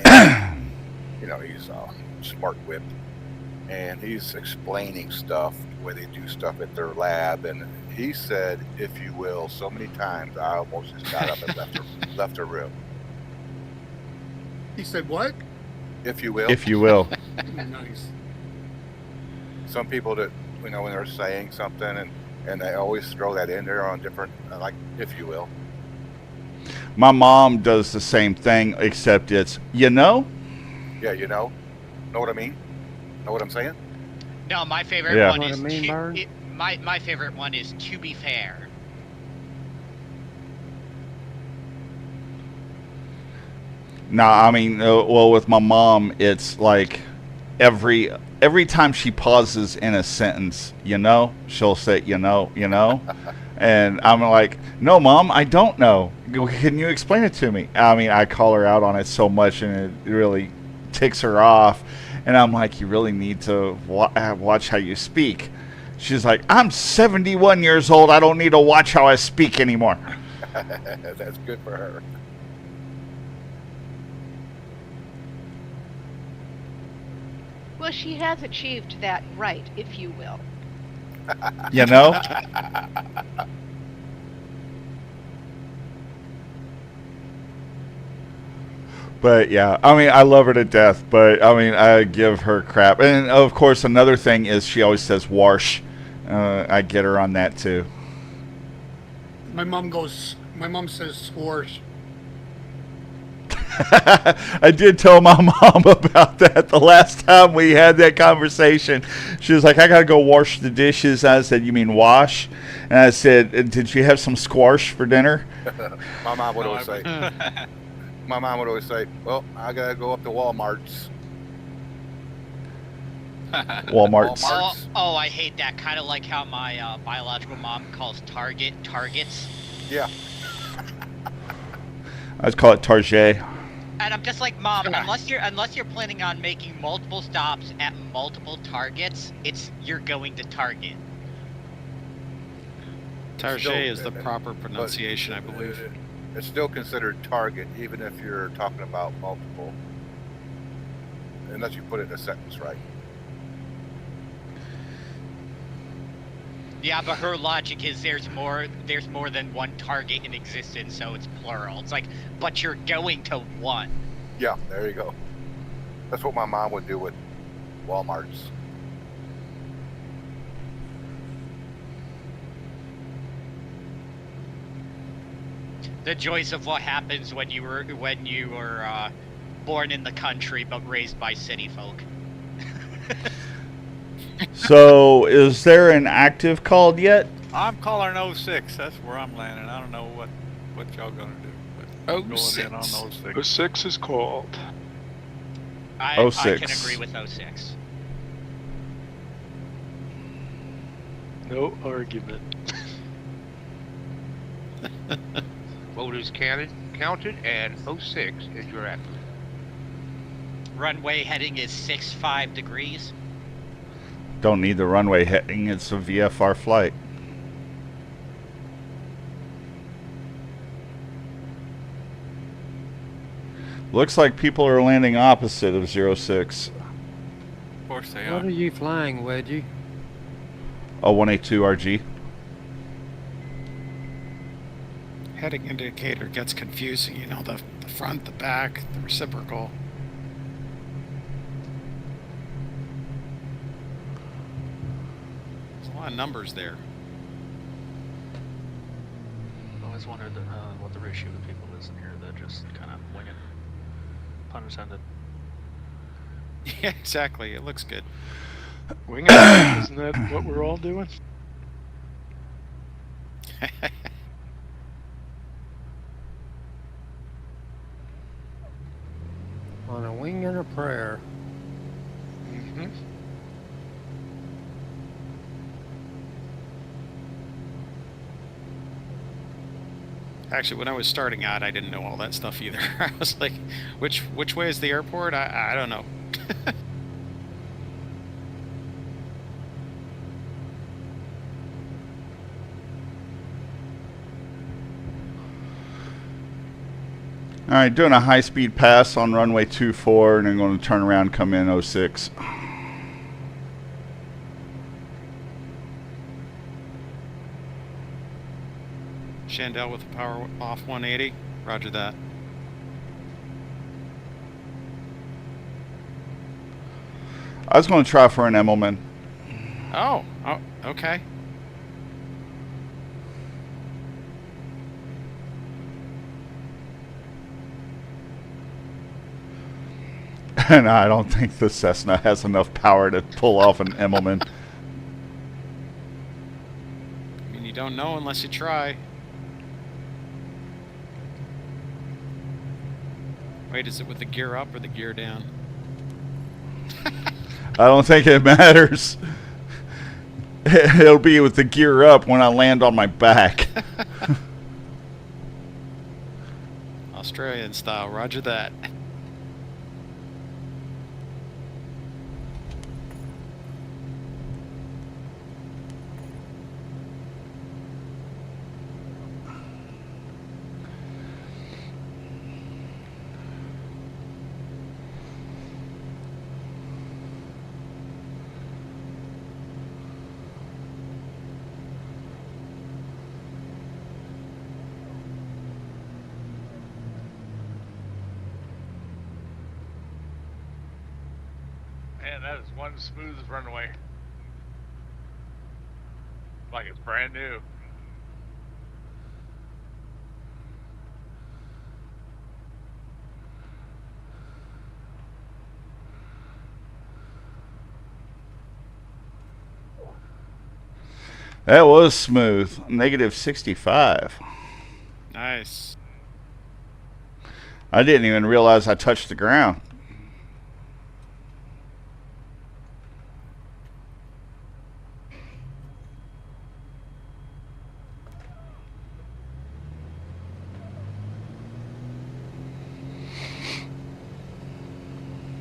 And, you know, he's smart whipped, and he's explaining stuff the way they do stuff at their lab, and he said, "If you will," so many times I almost just got up and left the room. He said what? If you will. If you will. Nice. Some people that, you know, when they're saying something and they always throw that in there on different, like, if you will. My mom does the same thing, except it's, you know? Yeah, you know what I mean? Know what I'm saying? No, my favorite Yeah. one Know what is I mean, Bird? my favorite one is to be fair. No, I mean, well, with my mom, it's like every time she pauses in a sentence, you know, she'll say, you know, and I'm like, no, Mom, I don't know. Can you explain it to me? I mean, I call her out on it so much, and it really ticks her off. And I'm like, you really need to watch how you speak. She's like, I'm 71 years old. I don't need to watch how I speak anymore. That's good for her. Well, she has achieved that right, if you will. You know? But yeah, I mean, I love her to death, but I mean, I give her crap. And of course, another thing is she always says wash. I get her on that too. My mom says swarsh. I did tell my mom about that the last time we had that conversation. She was like, I gotta go wash the dishes. I said, you mean wash? And I said, did you have some squash for dinner? My mom would always say, my mom would always say, well, I gotta go up to Walmart's. Walmart's. Oh, I hate that. Kind of like how my biological mom calls Targets. Yeah. I'd call it Target. And I'm just like, Mom, unless you're planning on making multiple stops at multiple Targets, you're going to Target. Target is the proper pronunciation, I believe. It's still considered Target, even if you're talking about multiple, unless you put it in a sentence right. Yeah, but her logic is there's more than one Target in existence, so it's plural. It's like, but you're going to one. Yeah, there you go. That's what my mom would do with Walmart's. The joys of what happens when you were born in the country but raised by city folk. So, is there an active called yet? I'm calling 06. That's where I'm landing. I don't know what y'all gonna do. But I'm going in on 06. 06 is called. I can agree with 06. No argument. Voters counted, and 06 is your answer. Runway heading is 65 degrees. Don't need the runway heading. It's a VFR flight. Looks like people are landing opposite of 06. Of course they What are. are you flying, Wedgie? A 182 RG. Heading indicator gets confusing, you know, the front, the back, the reciprocal. There's a lot of numbers there. I always wondered what the ratio of people is in here that just kind of wing it. Pun intended. Yeah, exactly. It looks good. Wing it, isn't that what we're all doing? On a wing and a prayer. Mm-hmm. Actually, when I was starting out, I didn't know all that stuff either. I was like, which way is the airport? I don't know. All right, doing a high-speed pass on runway 24, and then going to turn around and come in 06. Chandel with the power off 180. Roger that. I was going to try for an Emmelman. Oh, okay. And I don't think the Cessna has enough power to pull off an Emmelman. I mean, you don't know unless you try. Wait, is it with the gear up or the gear down? I don't think it matters. It'll be with the gear up when I land on my back. Australian style, roger that. Man, that is one smooth runway. Like it's brand new. That was smooth. Negative 65. Nice. I didn't even realize I touched the ground.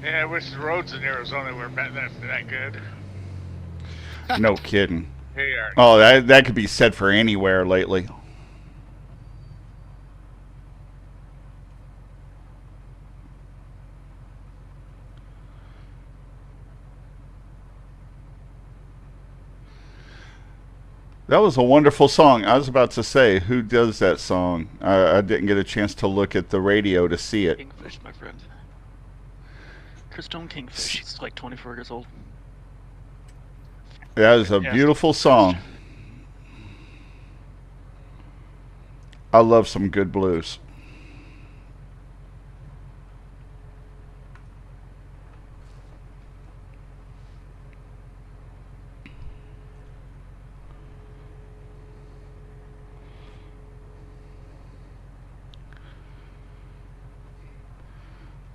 Yeah, I wish the roads in Arizona were that good. No kidding. They are. Oh, that could be said for anywhere lately. That was a wonderful song. I was about to say, who does that song? I didn't get a chance to look at the radio to see it. Kingfish, my friend. Christone Kingfish. He's like 24 years old. That is a beautiful song. I love some good blues.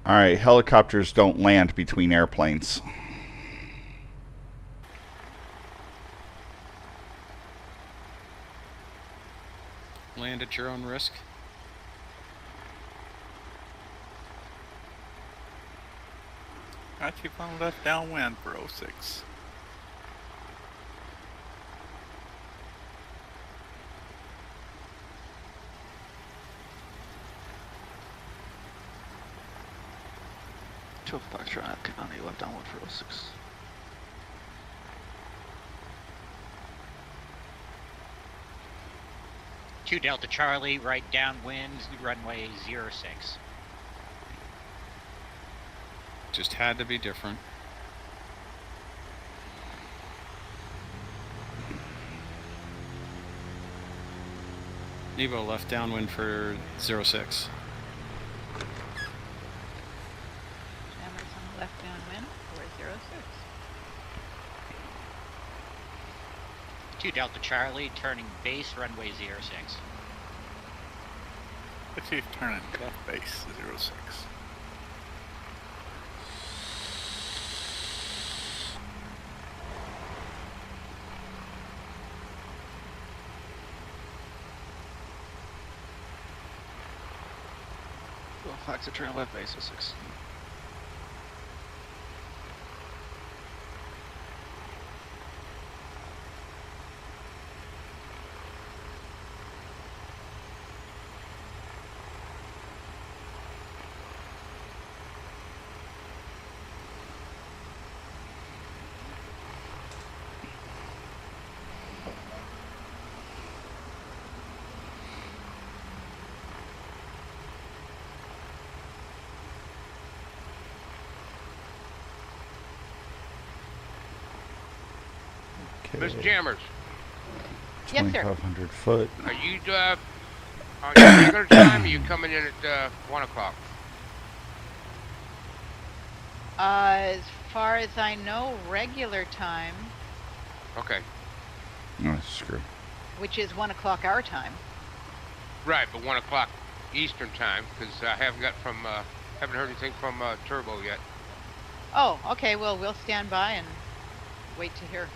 All right, helicopters don't land between airplanes. Land at your own risk. Got you on left downwind for 06. Two Foxtrot on the left downwind for 06. Two Delta Charlie, right downwind, runway 06. Just had to be different. Nevo left downwind for 06. Jammers on the left downwind for 06. Two Delta Charlie, turning base, runway 06. Let's see if turning left base 06. Fox to turn left base 06. Miss Jammers, Yes, sir. 2,500 foot. are you on your regular time? Or are you coming in at 1 o'clock? As far as I know, regular time, Okay. Oh, screw. which is 1 o'clock our time. Right, but 1 o'clock Eastern time, because I haven't heard anything from Turbo yet. Oh, okay. Well, we'll stand by and wait to hear.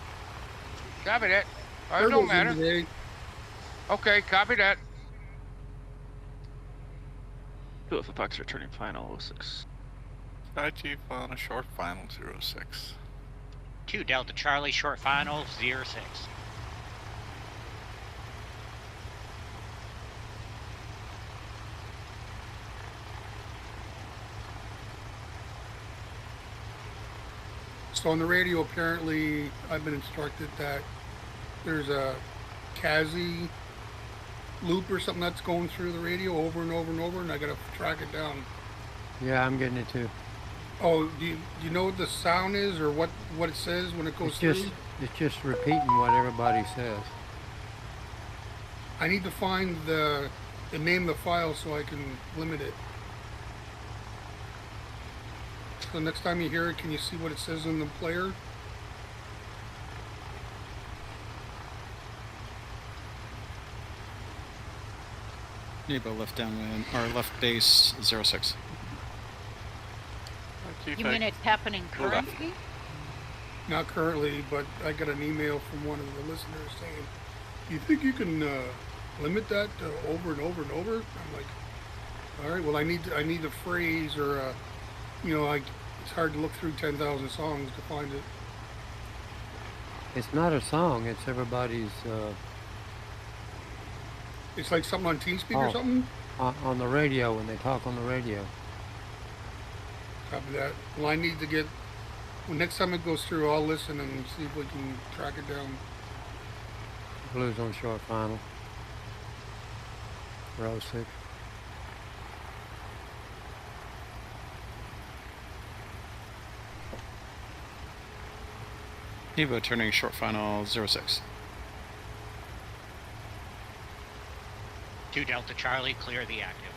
Copy that. It don't matter. Okay, copy that. Two Alpha Fox returning final 06. Sky Chief on a short final 06. Two Delta Charlie, short final 06. So on the radio, apparently, I've been instructed that there's a Kazi loop or something that's going through the radio over and over and over, and I gotta track it down. Yeah, I'm getting it too. Oh, do you know what the sound is or what it says when it goes through? It's just repeating what everybody says. I need to find the name of the file so I can limit it. So next time you hear it, can you see what it says in the player? Nebo left downwind, or left base 06. You mean it's happening currently? Not currently, but I got an email from one of the listeners saying, "Do you think you can limit that over and over and over?" I'm like, "All right, well, I need a phrase or a, like it's hard to look through 10,000 songs to find it." It's not a song. It's everybody's. It's like something on TeamSpeak or something. On the radio when they talk on the radio. Copy that. Well, I need to get. Well, next time it goes through, I'll listen and see if we can track it down. Blues on short final. Row 6. Nebo turning short final 06. 2 Delta Charlie, clear the active.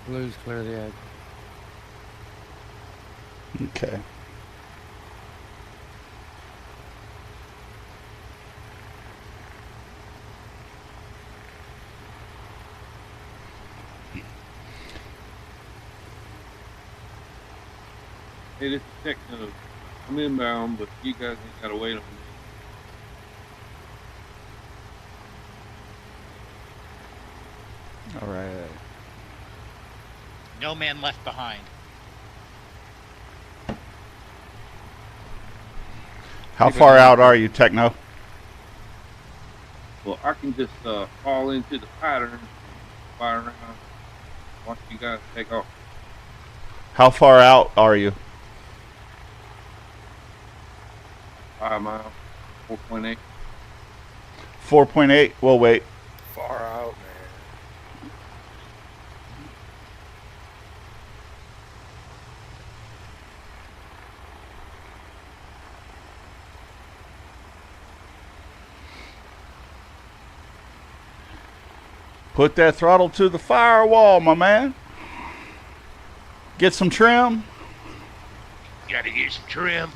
Blues clear the active. Okay. Hey, this is Cessna. I'm inbound, but you guys ain't gotta wait on me. All right. No man left behind. How far out are you, Techno? Well, I can just fall into the pattern and fly around. Watch you guys take off. How far out are you? 5 miles, 4.8. 4.8. We'll wait. Far out, man. Put that throttle to the firewall, my man. Get some trim. Gotta get some trim.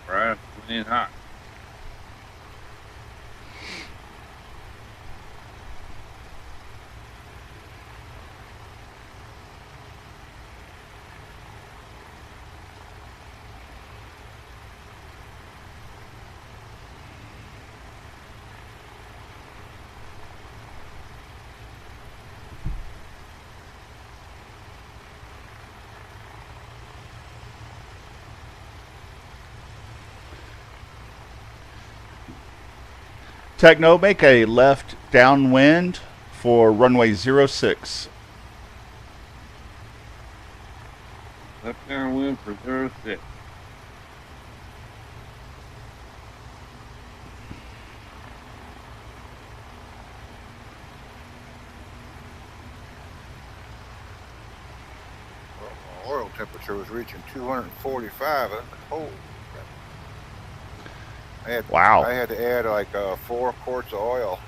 Right, went in hot. Techno, make a left downwind for runway 06. Left downwind for 06. Well, my oil temperature was reaching 245. Oh, Wow. I had to add like 4 quarts of oil.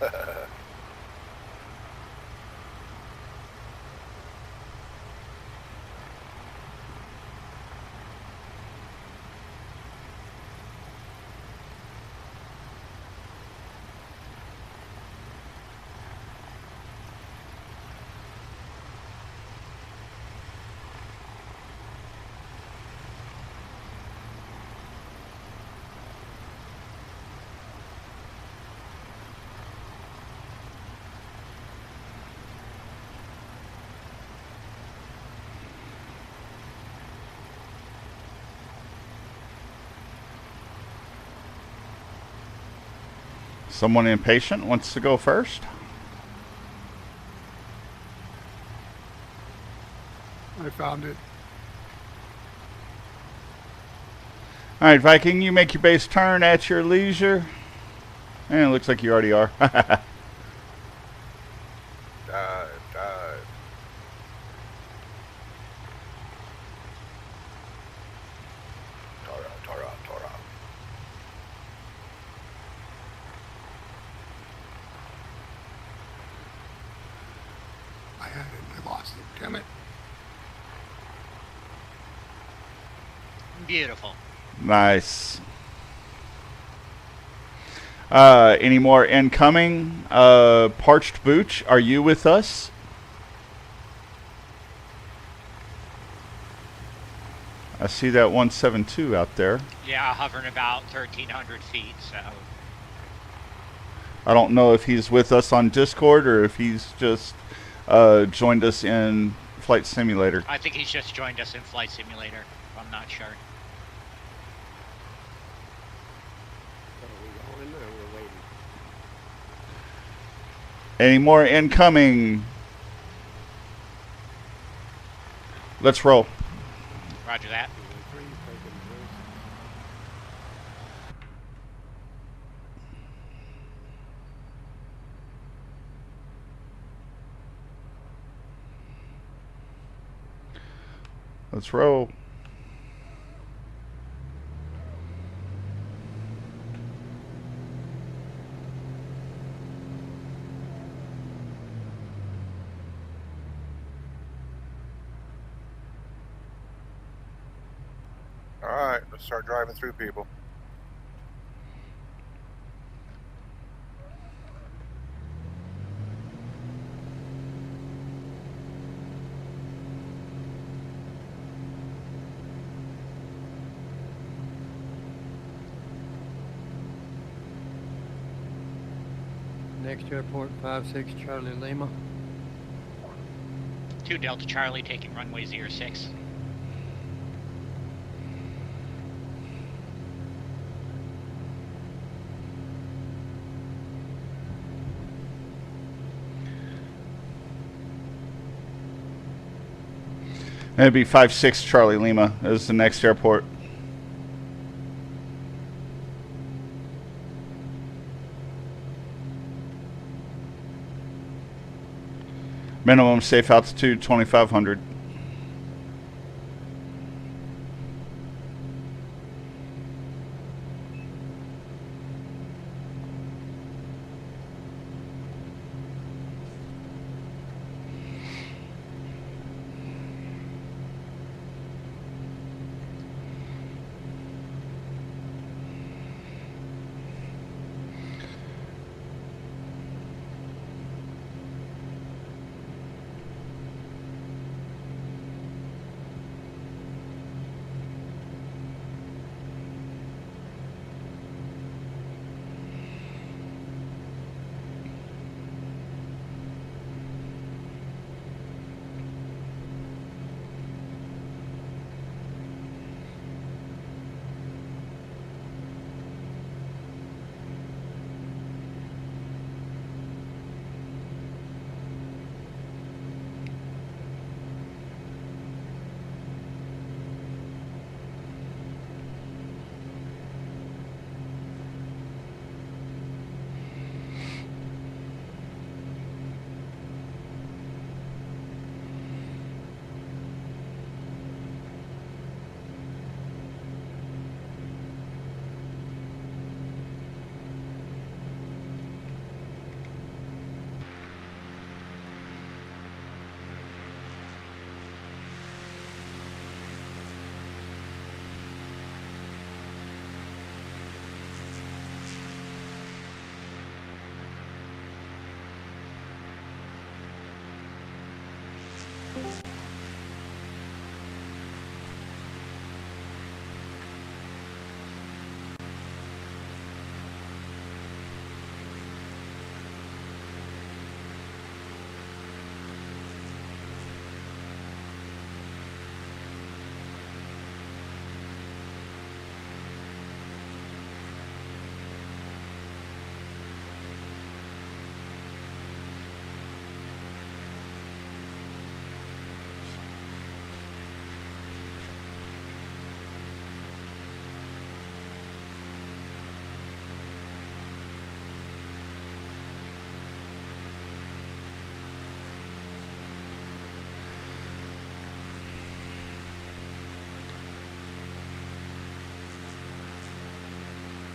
Someone impatient wants to go first. I found it. All right, Viking, you make your base turn at your leisure. And it looks like you already are. Dive. Tora. I had it. I lost it. Damn it. Beautiful. Nice. Any more incoming? Parched Booch, are you with us? I see that 172 out there. Yeah, hovering about 1,300 feet, so. I don't know if he's with us on Discord or if he's just joined us in Flight Simulator. I think he's just joined us in Flight Simulator. I'm not sure. So are we going or we're waiting? Any more incoming? Let's roll. Roger that. Let's roll. All right, let's start driving through people. Next airport, 56 Charlie Lima. 2 Delta Charlie taking runway 06. It'd be 56 Charlie Lima is the next airport. Minimum safe altitude 2,500.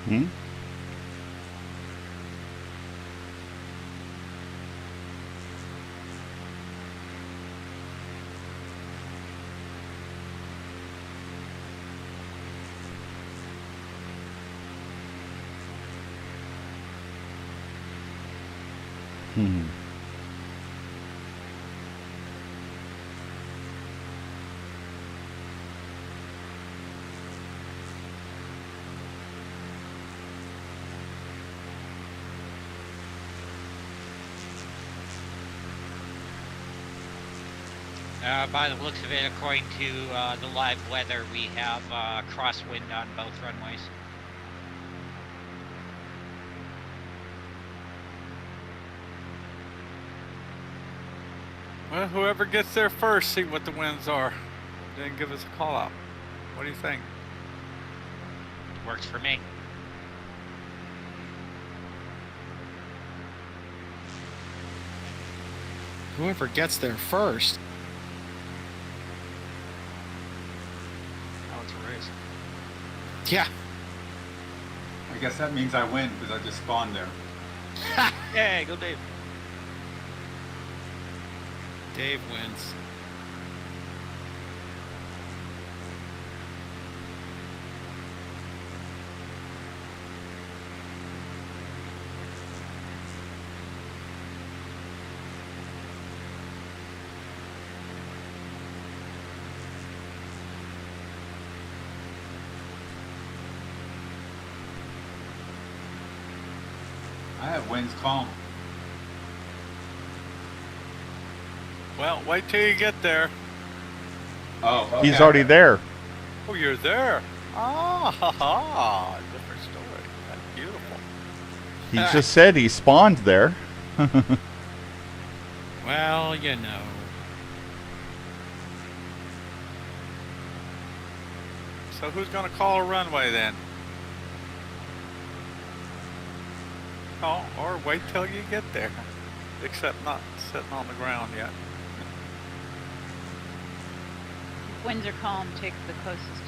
Hmm? Hmm. By the looks of it, according to the live weather, we have crosswind on both runways. Well, whoever gets there first, see what the winds are. Then give us a call out. What do you think? Works for me. Whoever gets there first. Now it's a race. Yeah. I guess that means I win because I just spawned there. Yay, go Dave. Dave wins. I have winds calm. Well, wait till you get there. Oh, okay. He's already there. Oh, you're there. Ah, ha, ha. Different story. That's beautiful. He just said he spawned there. Well, you know. So who's going to call a runway then? Oh, or wait till you get there. Except not sitting on the ground yet. If winds are calm, take the closest to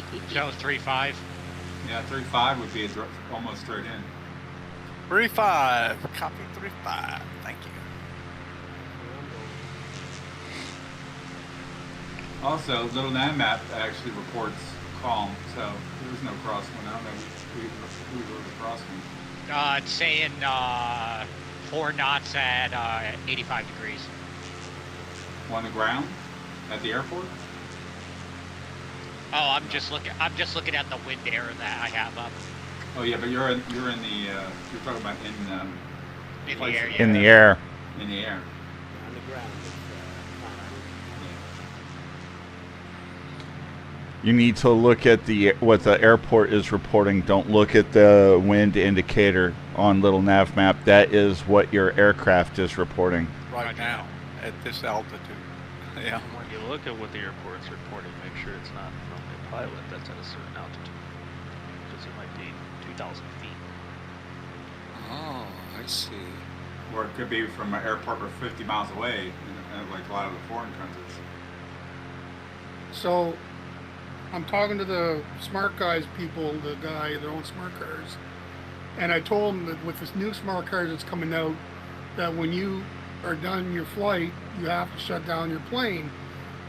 Sweden. Joe 3-5. Yeah, 3-5 would be almost straight in. 3-5. Copy 3-5. Thank you. Also, Little Nav Map actually reports calm, so there was no crosswind. I don't know who wrote the crosswind. It's saying 4 knots at 85 degrees. On the ground? At the airport? Oh, I'm just looking at the wind air that I have up. Oh yeah, but you're in the you're talking about in In the air, yeah. In the air. In the air. On the ground, it's You need to look at what the airport is reporting. Don't look at the wind indicator on Little Nav Map. That is what your aircraft is reporting. Right now, at this altitude. Yeah. And when you look at what the airport's reporting, make sure it's not from a pilot that's at a certain altitude. Because it might be 2,000 feet. Oh, I see. Or it could be from an airport we're 50 miles away, like a lot of the foreign countries. So, I'm talking to the smart guys people, the guy that owns smart cars, and I told him that with this new smart cars that's coming out, that when you are done your flight, you have to shut down your plane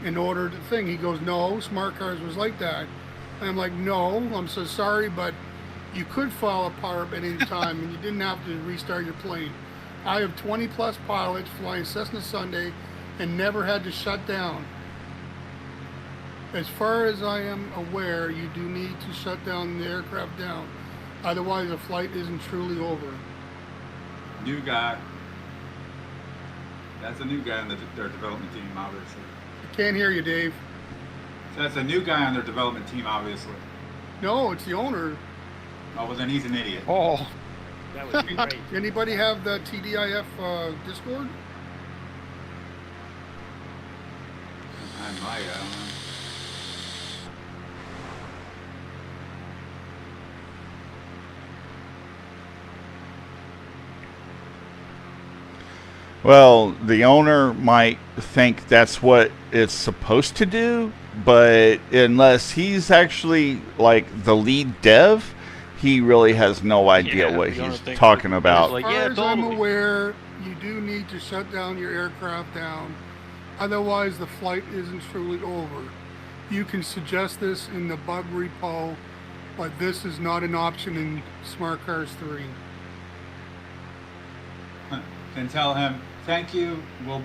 in order to thing. He goes, no, smart cars was like that. And I'm like, no, I'm so sorry, but you could fall apart at any time and you didn't have to restart your plane. I have 20 plus pilots flying Cessna Sunday and never had to shut down. As far as I am aware, you do need to shut down the aircraft down. Otherwise, the flight isn't truly over. New guy. That's a new guy on their development team, obviously. I can't hear you, Dave. So that's a new guy on their development team, obviously. No, it's the owner. Oh, well then he's an idiot. Oh. That would be great. Anybody have the TDIF Discord? I might, I don't know. Well, the owner might think that's what it's supposed to do, but unless he's actually like the lead dev, he really has no idea what the owner he's thinks talking that- about. like, As yeah, far as I'm totally. aware, you do need to shut down your aircraft down. Otherwise, the flight isn't truly over. You can suggest this in the bug repo, but this is not an option in Smart Cars 3. Then tell him, thank you. We'll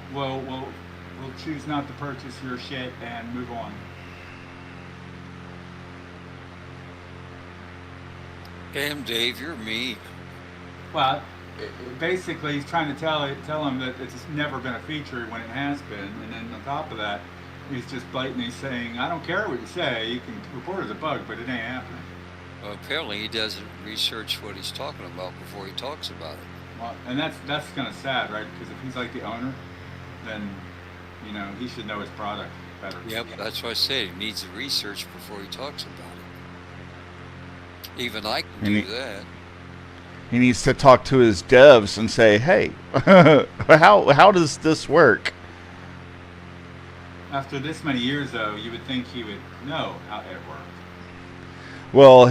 choose not to purchase your shit and move on. Damn, Dave, you're mean. Well, basically, he's trying to tell him that it's never been a feature when it has been, and then on top of that, he's just blatantly saying, "I don't care what you say. You can report it as a bug, but it ain't happening." Well, apparently he doesn't research what he's talking about before he talks about it. Well, and that's kind of sad, right? Because if he's like the owner, then he should know his product better. Yep, that's what I said. He needs to research before he talks about it. Even I can do that. He needs to talk to his devs and say, "Hey, how does this work?" After this many years, though, you would think he would know how it works. Well,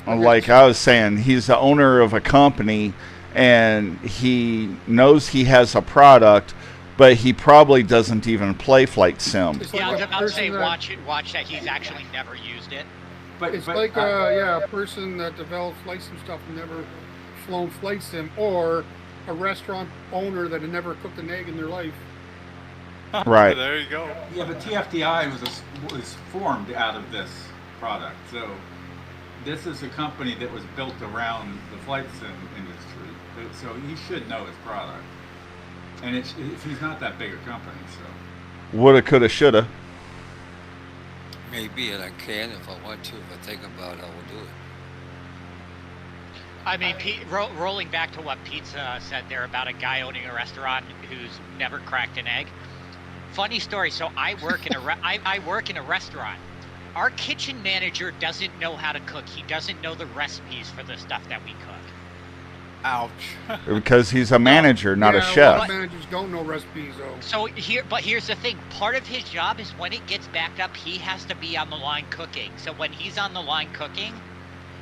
like I was saying, he's the owner of a company, and he knows he has a product, but he probably doesn't even play flight sim. Yeah, I was about to say, watch that he's actually never used it. It's like a person that develops flight sim stuff and never flown flight sim, or a restaurant owner that had never cooked an egg in their life. Right. There you go. Yeah, but TFDI was formed out of this product. So this is a company that was built around the flight sim industry. So he should know his product. And he's not that big a company, so. Woulda, coulda, shoulda. Maybe, and I can if I want to. If I think about it, I will do it. I mean, rolling back to what Pete said there about a guy owning a restaurant who's never cracked an egg. Funny story. So I work in I work in a restaurant. Our kitchen manager doesn't know how to cook. He doesn't know the recipes for the stuff that we cook. Ouch. Because he's a manager, not a chef. A lot of managers don't know recipes, though. So here's the thing. Part of his job is when it gets backed up, he has to be on the line cooking. So when he's on the line cooking,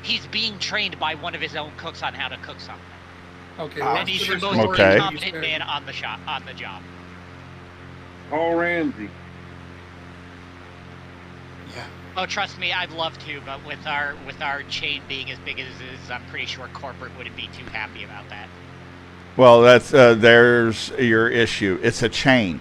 he's being trained by one of his own cooks on how to cook something. Okay. And he's the most incompetent man on the job. Paul Ramsey. Yeah. Oh, trust me, I'd love to, but with our chain being as big as it is, I'm pretty sure corporate wouldn't be too happy about that. Well, that's there's your issue. It's a chain,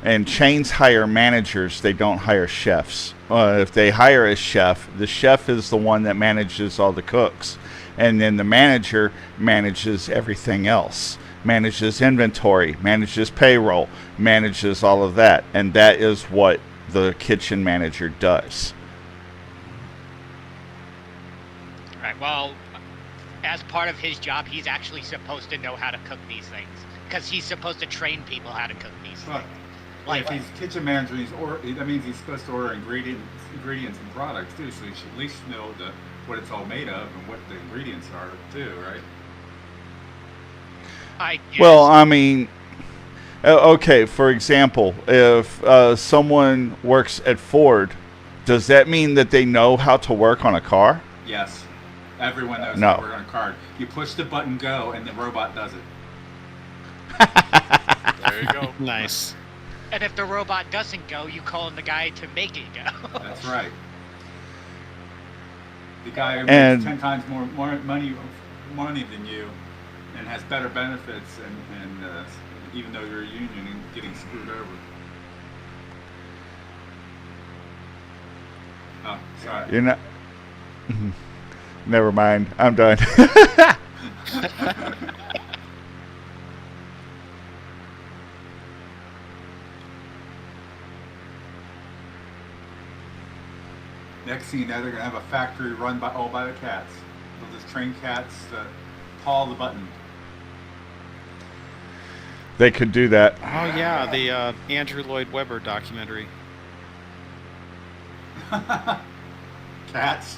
and chains hire managers. They don't hire chefs. If they hire a chef, the chef is the one that manages all the cooks, and then the manager manages everything else. Manages inventory, manages payroll, manages all of that, and that is what the kitchen manager does. Right. Well, as part of his job, he's actually supposed to know how to cook these things because he's supposed to train people how to cook these things. Like if he's kitchen manager, that means he's supposed to order ingredients and products too. So he should at least know what it's all made of and what the ingredients are too, right? Well, I mean, okay. For example, if someone works at Ford, does that mean that they know how to work on a car? Yes. Everyone knows No. how to work on a car. You push the button go, and the robot does it. There you go. Nice. And if the robot doesn't go, you call in the guy to make it go. That's right. The guy who And- makes 10 times more money than you, and has better benefits, and even though you're a union and getting screwed over. Oh, sorry. You're not. Never mind. I'm done. Next thing you know, they're gonna have a factory run all by the cats. They'll just train cats to paw the button. They could do that. Oh yeah, the Andrew Lloyd Webber documentary. Cats.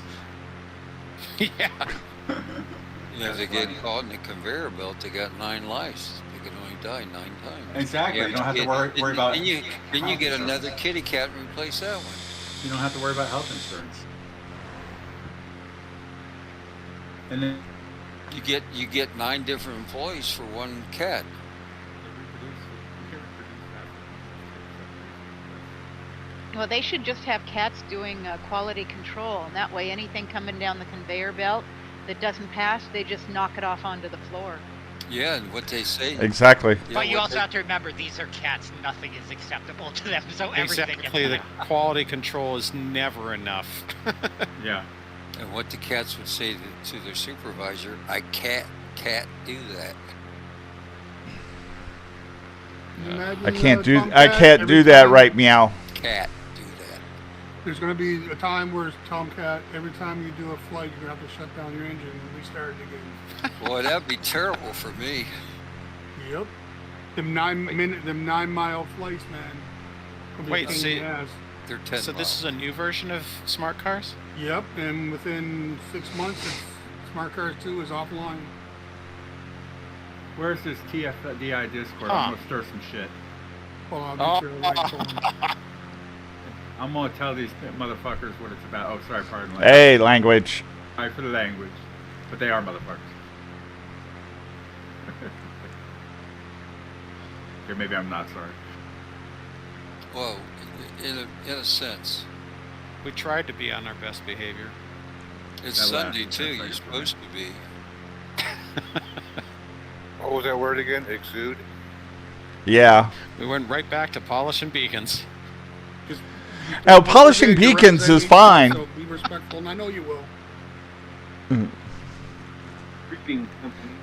Yeah. If they get caught in the conveyor belt, they got 9 lives. They can only die 9 times. Exactly. You don't have to worry about. Then you get insurance. another kitty cat and replace that one. You don't have to worry about health insurance. And then You get 9 different employees for one cat. Well, they should just have cats doing quality control, and that way anything coming down the conveyor belt that doesn't pass, they just knock it off onto the floor. Yeah, and what they say. Exactly. But you also have to remember, these are cats. Nothing is acceptable to them, so everything Exactly. The gets quality control is never enough. Yeah. And what the cats would say to their supervisor, I can't do that. Imagine, I can't do Tomcat, every that time- right, meow. Cat do that. There's going to be a time where Tomcat, every time you do a flight, you're going to have to shut down your engine and restart it again. Boy, that'd be terrible for me. Yep. Them 9-mile flights, man. Gonna be a Wait, pain in see, the ass. They're 10 so this is a new version of smart cars? Yep, and within 6 months, Smart Cars 2 is offline. Where's this TFDI Discord? Huh. I'm gonna stir some shit. Hold on, I'll get you a link for 'em. I'm gonna tell these motherfuckers what it's about. Oh, sorry, pardon. Hey, language. Sorry for the language, but they are motherfuckers. Okay, maybe I'm not sorry. Well, in a sense. We tried to be on our best behavior. It's That Sunday last too. 10 You're seconds, supposed to be. What was that word again? Exude? Yeah. We went right back to polishing beacons. Just Now, don't polishing forget you're beacons is representing, fine. So be respectful, and I know you will. Freaking company.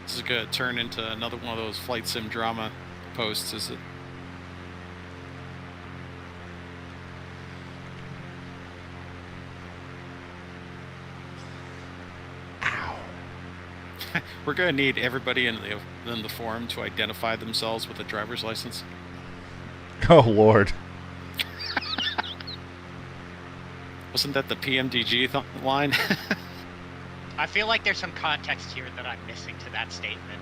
This is going to turn into another one of those flight sim drama posts, is it? We're going to need everybody in the forum to identify themselves with a driver's license. Oh, Lord. Wasn't that the PMDG line? I feel like there's some context here that I'm missing to that statement.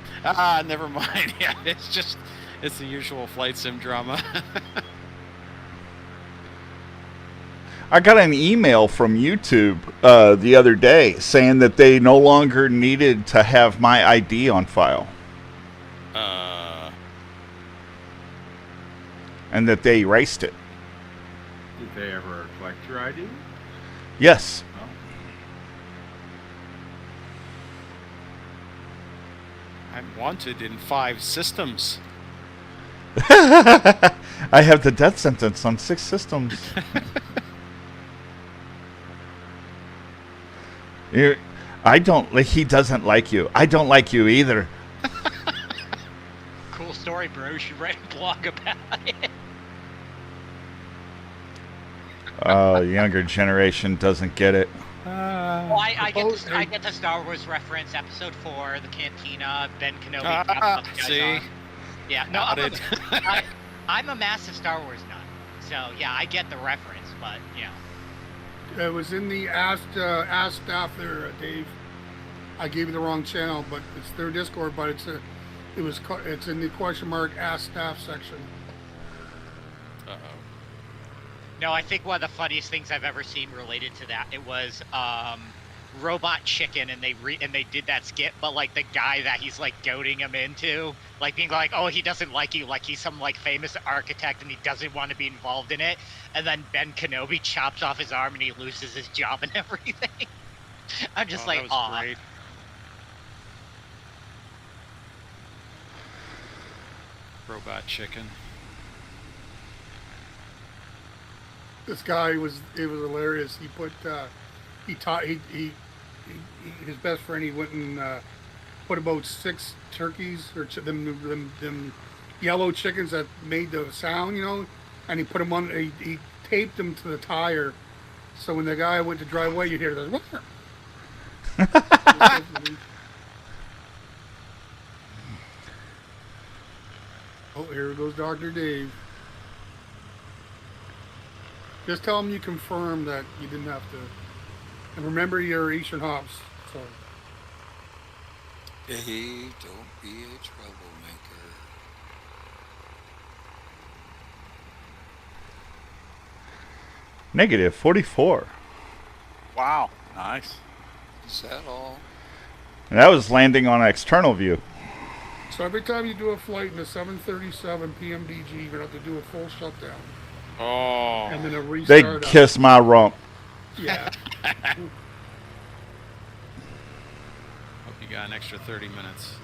Never mind. Yeah, it's the usual flight sim drama. I got an email from YouTube the other day saying that they no longer needed to have my ID on file. And that they erased it. Did they ever collect your ID? Yes. Oh. I'm wanted in 5 systems. I have the death sentence on 6 systems. He doesn't like you. I don't like you either. Cool story, bro. You should write a blog about it. Younger generation doesn't get it. Well, I get the Star Wars reference, Episode 4, the Cantina, Ben Kenobi. See? Yeah, no, I'm a massive Star Wars nut. So, yeah, I get the reference, but, you know. It was in the Ask Staff there, Dave. I gave you the wrong channel, but it's their Discord, but it's in the question mark Ask Staff section. Uh-oh. No, I think one of the funniest things I've ever seen related to that, it was Robot Chicken, and they did that skit, but like the guy that he's like goading him into, like being like, oh, he doesn't like you, like he's some like famous architect and he doesn't want to be involved in it, and then Ben Kenobi chops off his arm and he loses his job and everything. I'm just like, aw. Great. Robot Chicken. This guy it was hilarious. He put his best friend. He went and put about 6 turkeys or them yellow chickens that made the sound, you know, and he put them on. He taped them to the tire, so when the guy went to drive away, you'd hear the. Oh, here goes Dr. Dave. Just tell him you confirm that you didn't have to. And remember, you're EasternHops. So. Hey, don't be a troublemaker. Negative 44. Wow, nice. Is that all? And that was landing on external view. So every time you do a flight in a 737 PMDG, you're gonna have to do a full shutdown. Oh. And then a They restart. kiss my rump. Yeah. Hope you got an extra 30 minutes.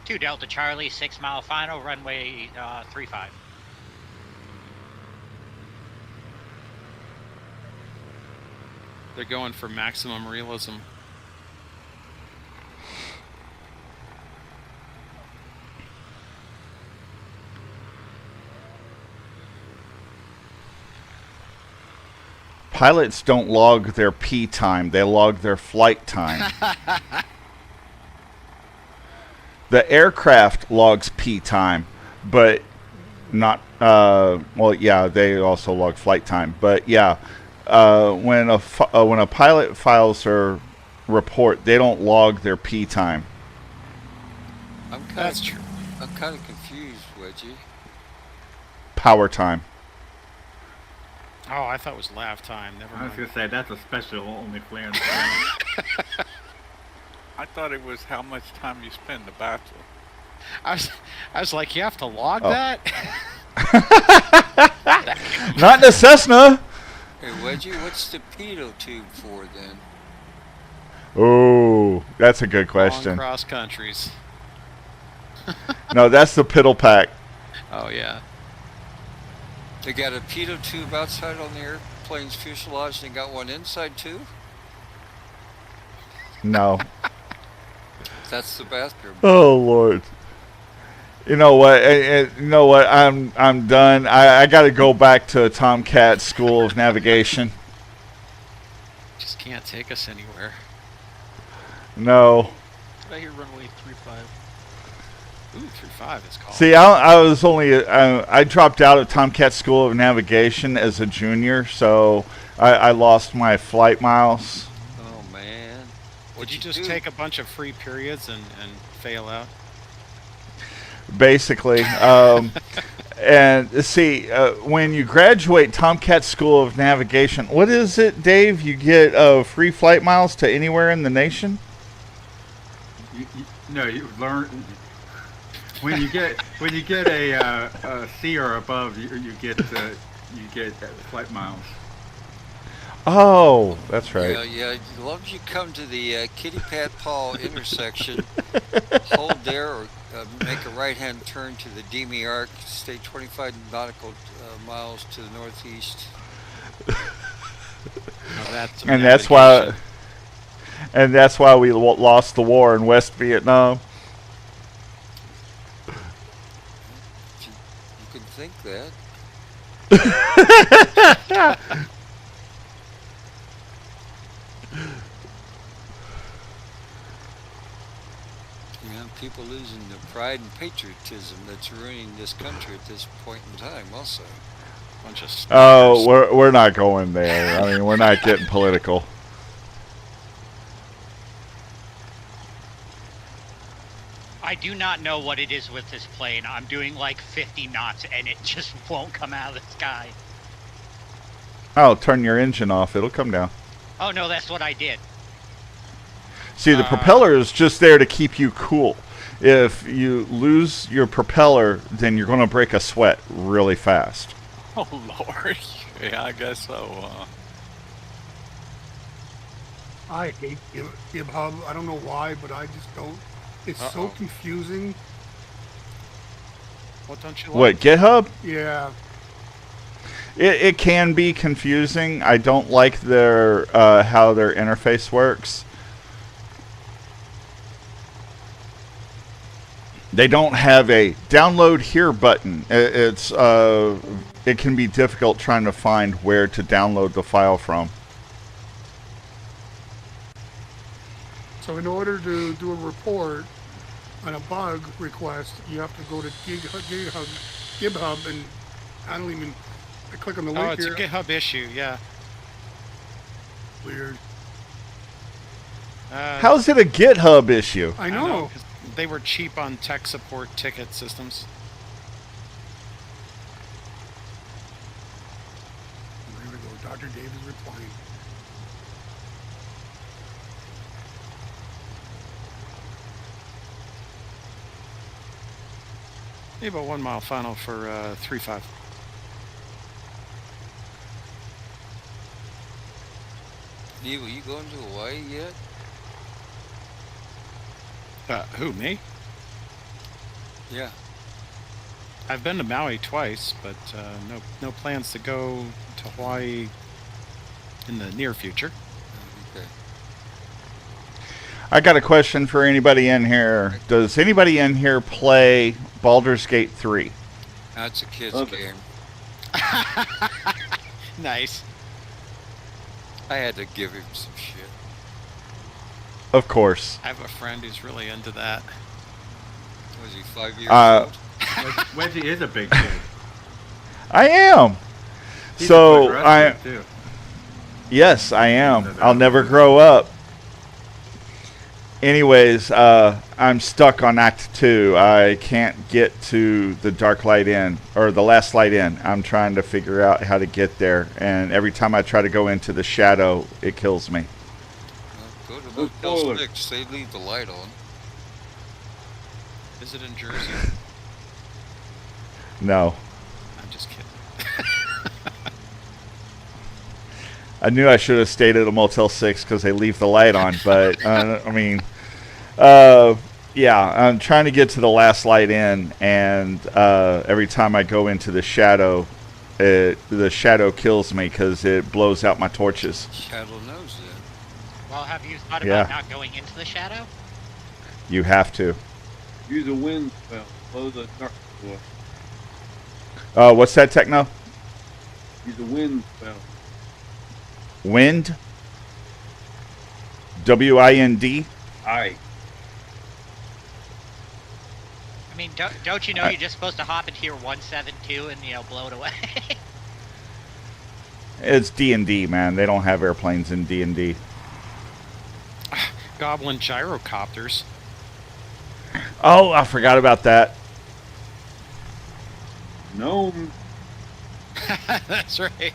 Two Delta Charlie, 6 mile final, runway 35. They're going for maximum realism. Pilots don't log their P time, they log their flight time. The aircraft logs P time, but not, well, yeah, they also log flight time. But yeah, when a pilot files their report, they don't log their P time. That's true. I'm kind of confused, Wedgie. Power time. Oh, I thought it was laugh time. Never I was mind. gonna say that's a special only clearance. I thought it was how much time you spend in the bathroom. I was like, you have to log Oh. that? Not in the Cessna. Hey, Wedgie, what's the pedo tube for then? Oh, that's a good question. Long cross countries. No, that's the piddle pack. Oh, yeah. They got a pedo tube outside on the airplane's fuselage, and they got one inside too? No. That's the bathroom. Oh Lord. You know what? You know what? I'm done. I got to go back to Tomcat School of Navigation. Just can't take us anywhere. No. Did I hear runway 35? Ooh, 35 is called. See, I was only I dropped out of Tomcat School of Navigation as a junior, so I lost my flight miles. Oh man. Would you just take a bunch of free periods and fail out? Basically. And see, when you graduate Tomcat School of Navigation, what is it, Dave? You get free flight miles to anywhere in the nation? No, you learn when you get a C or above, you get flight miles. Oh, that's right. Yeah. As long as you come to the Kitty Pat Paul intersection, hold there or make a right-hand turn to the Demi Arc, stay 25 nautical miles to the northeast. And that's why we lost the war in West Vietnam. You can think that. People losing the pride and patriotism that's ruining this country at this point in time also. Bunch of Oh, we're not going there. I mean, we're not getting political. I do not know what it is with this plane. I'm doing like 50 knots and it just won't come out of the sky. Oh, turn your engine off. It'll come down. Oh no, that's what I did. See, the propeller is just there to keep you cool. If you lose your propeller, then you're going to break a sweat really fast. Oh Lord. Yeah, I guess so. I hate GitHub. I don't know why, but I just don't. It's so confusing. What don't you What, like? GitHub? Yeah. It can be confusing. I don't like their how their interface works. They don't have a download here button. It can be difficult trying to find where to download the file from. So in order to do a report on a bug request, you have to go to GitHub, and I don't even. I click on the link Oh, it's here. a GitHub issue, yeah. Weird. How's it a GitHub issue? I know. 'Cause they were cheap on tech support ticket systems. Dr. Dave is replying. Yeah, about 1 mile final for 3.5. Neil, you going to Hawaii yet? Who, me? Yeah. I've been to Maui twice, but no plans to go to Hawaii in the near future. Okay. I got a question for anybody in here. Does anybody in here play Baldur's Gate 3? That's a kid's game. Nice. I had to give him some shit. Of course. I have a friend who's really into that. Was he 5 years old? Wedgie is a big kid. I am. He's So a good wrestler, too. Yes, I am. I'll never grow up. Anyways, I'm stuck on Act 2. I can't get to the Dark Light Inn, or the Last Light Inn. I'm trying to figure out how to get there, and every time I try to go into the Shadow, it kills me. Well, go to Motel 6. They leave the light on. Is it in Jersey? No. I'm just kidding. I knew I should have stayed at a Motel 6 because they leave the light on, but I mean, yeah, I'm trying to get to the Last Light Inn, and every time I go into the Shadow, the Shadow kills me because it blows out my torches. Shadow knows that. Well, have you thought about not going into the shadow? You have to. Use a wind spell. Blow the dark away. What's that, Techno? Use a wind spell. Wind? W-I-N-D? Aye. I mean, don't you know you're just supposed to hop into your 172 and, blow it away? It's D&D, man. They don't have airplanes in D&D. Goblin gyrocopters. Oh, I forgot about that. Gnome. That's right.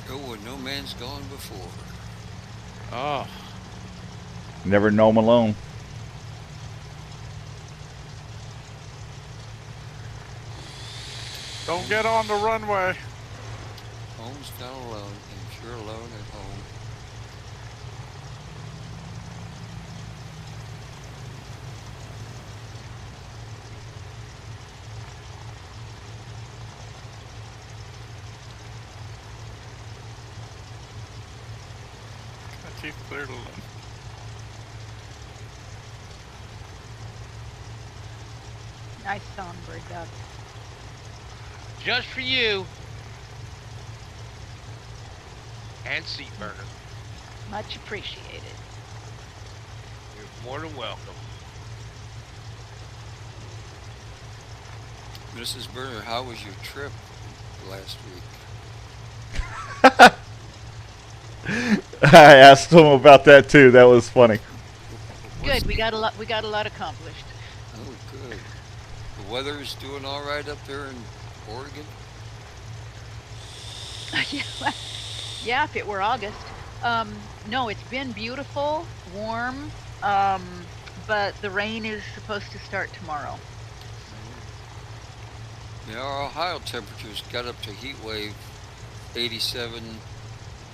Go where no man's gone before. Oh. Never know 'em alone. Don't get on the runway. Home's not alone, and you're alone at home. Keep clear to them. Nice songbird, Doug. Just for you. And seat burner. Much appreciated. You're more than welcome. Mrs. Burner, how was your trip last week? I asked him about that too. That was funny. Good. We got a lot. We got a lot accomplished. Oh, good. The weather is doing all right up there in Oregon. Yeah, if it were August. No, it's been beautiful, warm, but the rain is supposed to start tomorrow. Yeah, our Ohio temperatures got up to heat wave 87,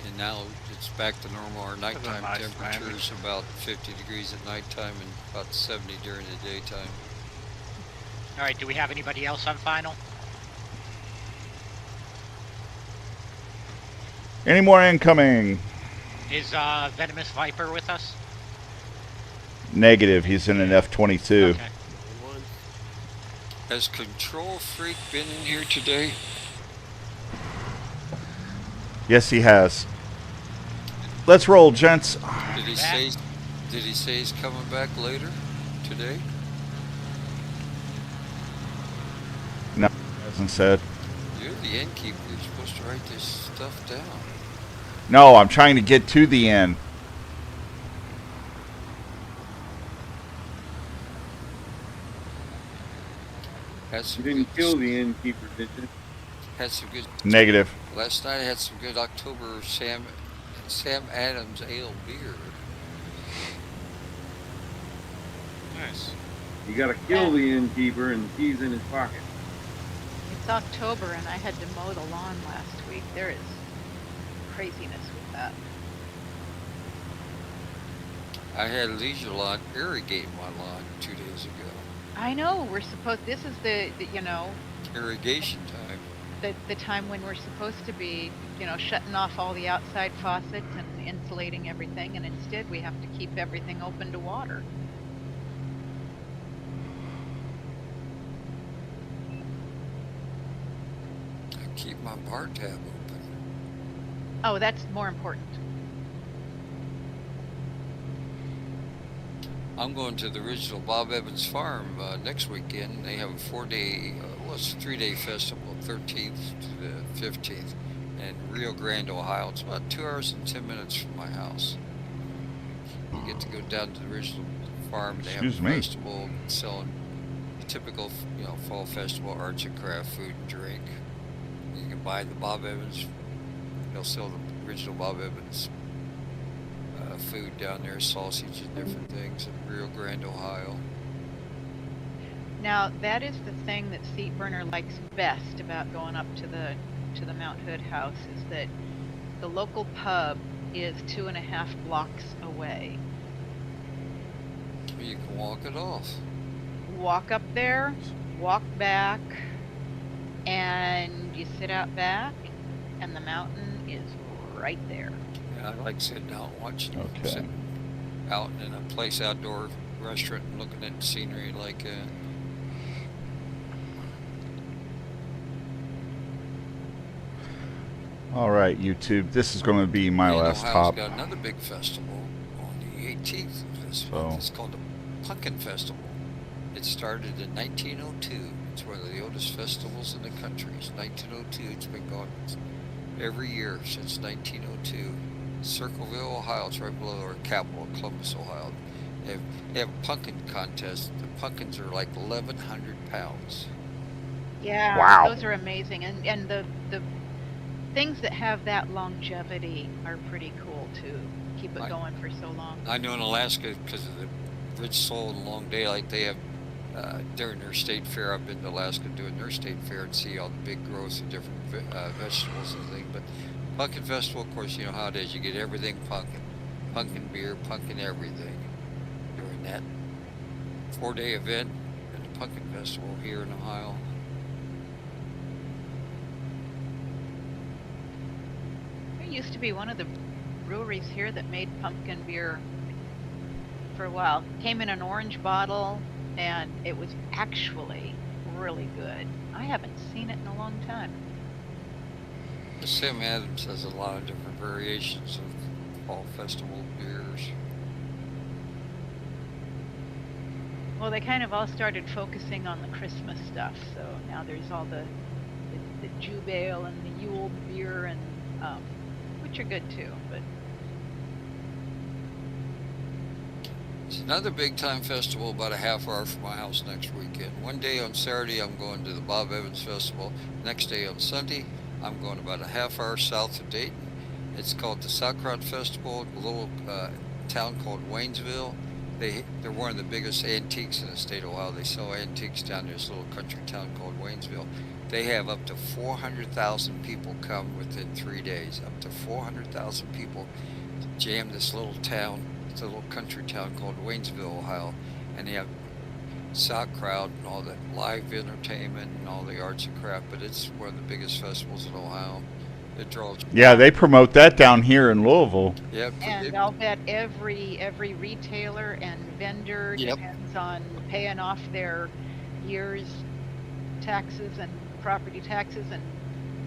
and now it's back to normal. Our nighttime temperature is about 50 degrees at nighttime and about 70 during the daytime. All right, do we have anybody else on final? Any more incoming? Is Venomous Viper with us? Negative. He's in an F-22. Okay. Has Control Freak been in here today? Yes, he has. Let's roll, gents. Did he say? Did he say he's coming back later today? No, he hasn't said. You're the innkeeper. You're supposed to write this stuff down. No, I'm trying to get to the end. You didn't kill the innkeeper, did you? Had some good. Negative. Last night I had some good October Sam Adams Ale beer. Nice. You got to kill the innkeeper, and the key's in his pocket. It's October and I had to mow the lawn last week. There is craziness with that. I had Leisure Lawn irrigate my lawn 2 days ago. I know, this is the Irrigation time. the time when we're supposed to be, shutting off all the outside faucets and insulating everything, and instead we have to keep everything open to water. I keep my bar tab open. Oh, that's more important. I'm going to the original Bob Evans farm next weekend. They have a 4-day, it's a 3-day festival, 13th to the 15th, in Rio Grande, Ohio. It's about 2 hours and 10 minutes from my house. You get to go down to the original farm. They have a festival selling the typical, fall festival arts and craft, food and drink. You can buy the Bob Evans. They'll sell the original Bob Evans food down there, sausage and different things in Rio Grande, Ohio. Now, that is the thing that Seat Burner likes best about going up to the Mount Hood house, is that the local pub is 2.5 blocks away. You can walk it off. Walk up there, walk back, and you sit out back, and the mountain is right there. Yeah, I like sitting out watching, sitting out in a place, outdoor restaurant, and looking at the scenery like that. All right, YouTube. This is going to be my last Ohio's top. got another big festival on the 18th of this month. It's called the Pumpkin Festival. It started in 1902. It's one of the oldest festivals in the country. It's 1902. It's been going every year since 1902. Circleville, Ohio. It's right below our capital, Columbus, Ohio. They have a pumpkin contest. The pumpkins are like 1,100 pounds. Yeah, wow. Those are amazing, and the things that have that longevity are pretty cool too. Keep it going for so long. I know in Alaska, because of the rich soil and long daylight, they have during their state fair. I've been to Alaska doing their state fair and see all the big growths of different vegetables and things. But Pumpkin Festival, of course, you know how it is. You get everything pumpkin. Pumpkin beer, pumpkin everything. During that 4-day event at the Pumpkin Festival here in Ohio. There used to be one of the breweries here that made pumpkin beer for a while. Came in an orange bottle, and it was actually really good. I haven't seen it in a long time. Sam Adams has a lot of different variations of fall festival beers. Well, they kind of all started focusing on the Christmas stuff, so now there's all the Jube Ale and the Yule beer, and which are good too. But it's another big time festival about a half hour from my house next weekend. One day on Saturday, I'm going to the Bob Evans Festival. Next day on Sunday, I'm going about a half hour south of Dayton. It's called the Sauerkraut Festival, a little town called Waynesville. They're one of the biggest antiques in the state of Ohio. They sell antiques down there. This little country town called Waynesville. They have up to 400,000 people come within 3 days. Up to 400,000 people jam this little town. It's a little country town called Waynesville, Ohio. And they have sauerkraut and all that live entertainment and all the arts and craft. But it's one of the biggest festivals in Ohio. It draws. Yeah, they promote that down here in Louisville. Yep. And I'll bet every retailer and vendor depends on paying off their year's taxes and property taxes and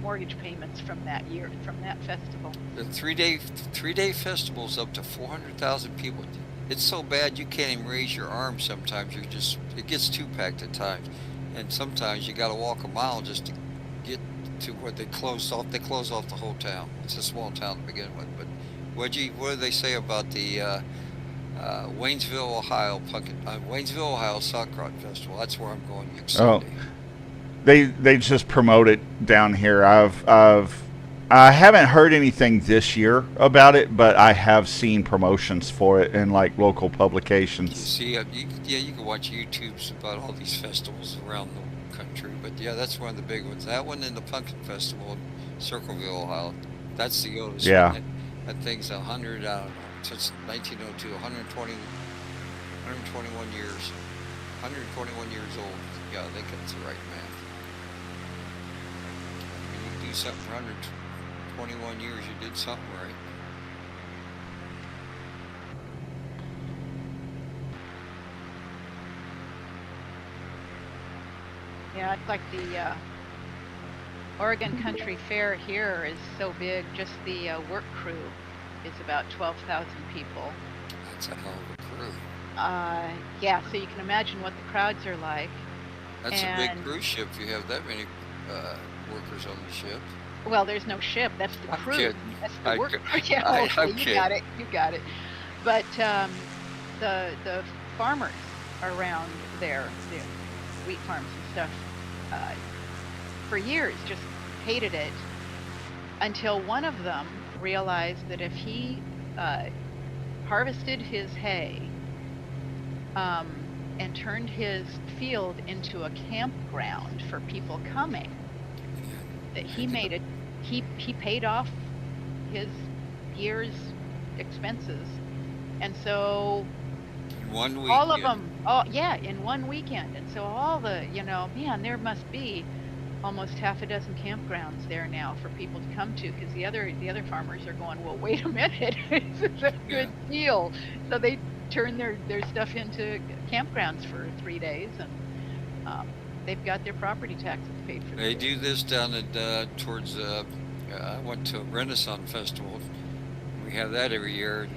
mortgage payments from that year, from that festival. The three-day festival's up to 400,000 people. It's so bad you can't even raise your arm sometimes. It gets too packed at times. And sometimes you got to walk a mile just to get to where they close off. They close off the whole town. It's a small town to begin with. But what do they say about the Waynesville, Ohio Sauerkraut Festival? That's where I'm going next Sunday. They just promote it down here. I haven't heard anything this year about it, but I have seen promotions for it in like local You publications. see, you can watch YouTubes about all these festivals around the country. But yeah, that's one of the big ones. That one and the Pumpkin Festival in Circleville, Ohio. That's the oldest Yeah. one. That thing's 100, I don't know, since 1902, 121 years. 121 years old. Yeah, I think that's the right math. When you do something for 121 years, you did something right. Yeah, it's like the Oregon Country Fair here is so big. Just the work crew is about 12,000 people. That's a hell of a crew. Yeah, so you can imagine what the crowds are like. That's a big cruise ship if you have that many workers on the ship. Well, there's no ship. That's the I'm crew. kidding. That's the work crew. Yeah, I'm okay, you kidding. got it. You got it. But the farmers around there, the wheat farms and stuff, for years just hated it until one of them realized that if he harvested his hay and turned his field into a campground for people coming, that he made it. He paid off his year's expenses, and so One week. all of them. Oh yeah, in one weekend, and so all the man, there must be almost half a dozen campgrounds there now for people to come to, because the other farmers are going, well, wait a minute, this is a good deal. So they turn their stuff into campgrounds for 3 days, and they've got their property taxes paid for. They do this down at towards. I went to a Renaissance Festival. We have that every year,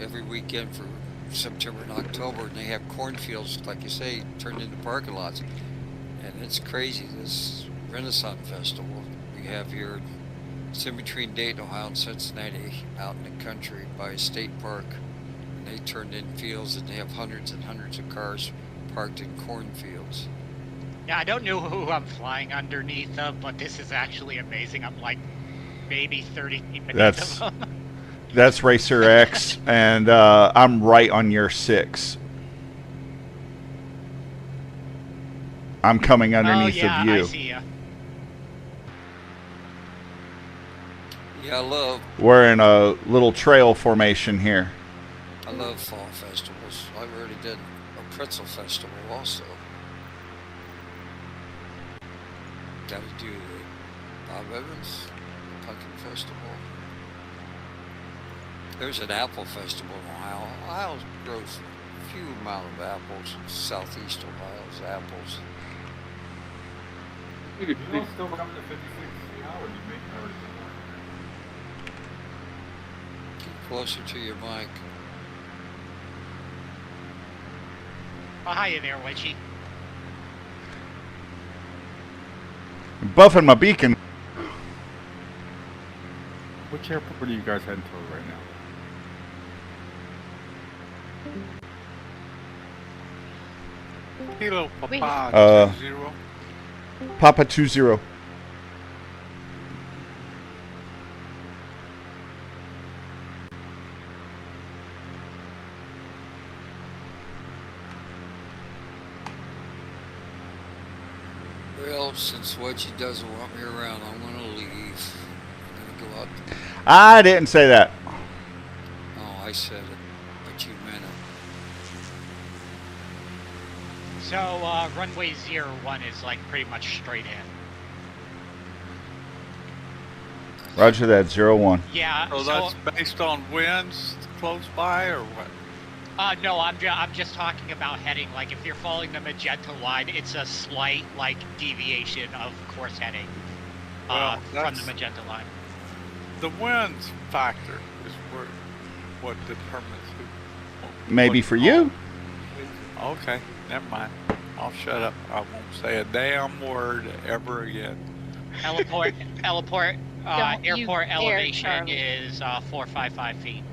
every weekend for September and October, and they have cornfields, like you say, turned into parking lots, and it's crazy. This Renaissance Festival we have here, it's in between Dayton, Ohio, and Cincinnati, out in the country by a state park. And they turned in fields, and they have hundreds and hundreds of cars parked in cornfields. Yeah, I don't know who I'm flying underneath of, but this is actually amazing. I'm like maybe 30 feet beneath of them. That's Racer X, and I'm right on year 6. I'm coming underneath of you. I see ya. Yeah, We're in a little trail formation here. I love fall festivals. I already did a pretzel festival also. Got to do the Bob Evans Pumpkin Festival. There's an apple festival in Ohio. Ohio grows a few amount of apples. Southeast Ohio's apples. You don't still come to 56 hours, you make hours. Get closer to your mic. Oh, hiya there, Wedgie. Buffing my beacon. Which airport are you guys heading toward right now? Kilo Papa 20. Papa 20. Well, since Wedgie doesn't want me around, I'm going to leave. I'm going to go out. I didn't say that. Oh, I said it, but you meant it. So, runway 01 is like pretty much straight in. Roger that, 01. Yeah. So that's based on winds close by, or what? No, I'm just talking about heading. Like, if you're following the magenta line, it's a slight, like, deviation of course heading from the magenta line. The winds factor is what determines who. Maybe for you. Okay, never mind. I'll shut up. I won't say a damn word ever again. Airport you dare, elevation Charlie. is 455 feet.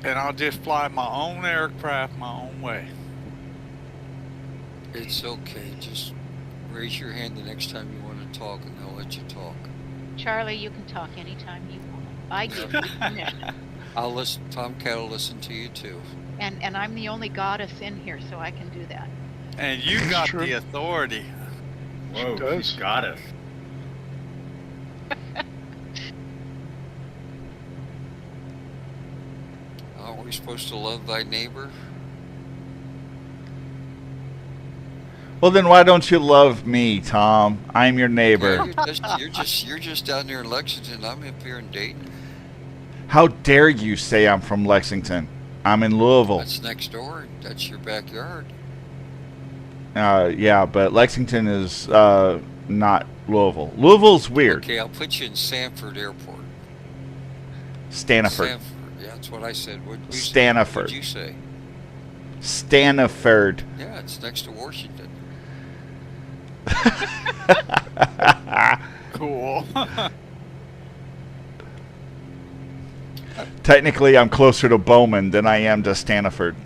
And I'll just fly my own aircraft my own way. It's okay. Just raise your hand the next time you want to talk, and they'll let you talk. Charlie, you can talk anytime you want. I give you permission. I'll listen. Tomcat will listen to you too. And I'm the only goddess in here, so I can do that. And you That's got true. the authority. Whoa, does. she's got us. Aren't we supposed to love thy neighbor? Well, then why don't you love me, Tom? I'm your neighbor. Yeah, you're just down there in Lexington. I'm up here in Dayton. How dare you say I'm from Lexington? I'm in Louisville. That's next door. That's your backyard. Yeah, but Lexington is not Louisville. Louisville's weird. Okay, I'll put you in Sanford Airport. Stanford. Sanford. Yeah, that's what I said. What'd Stanford. you say? Stanford. Yeah, it's next to Washington. Cool. Technically, I'm closer to Bowman than I am to Stanford.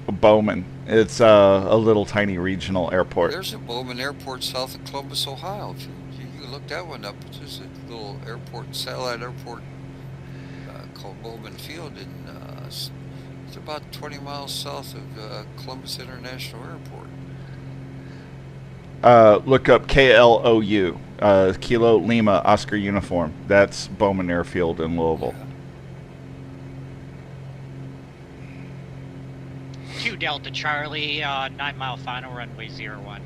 Bowman. It's a little tiny regional airport. There's a Bowman Airport south of Columbus, Ohio. If you look that one up, it's just a little airport, satellite airport called Bowman Field, and it's about 20 miles south of Columbus International Airport. Look up KLOU, Kilo Lima Oscar Uniform. That's Bowman Airfield in Louisville. Yeah. 2 Delta Charlie, 9 mile final, runway 01.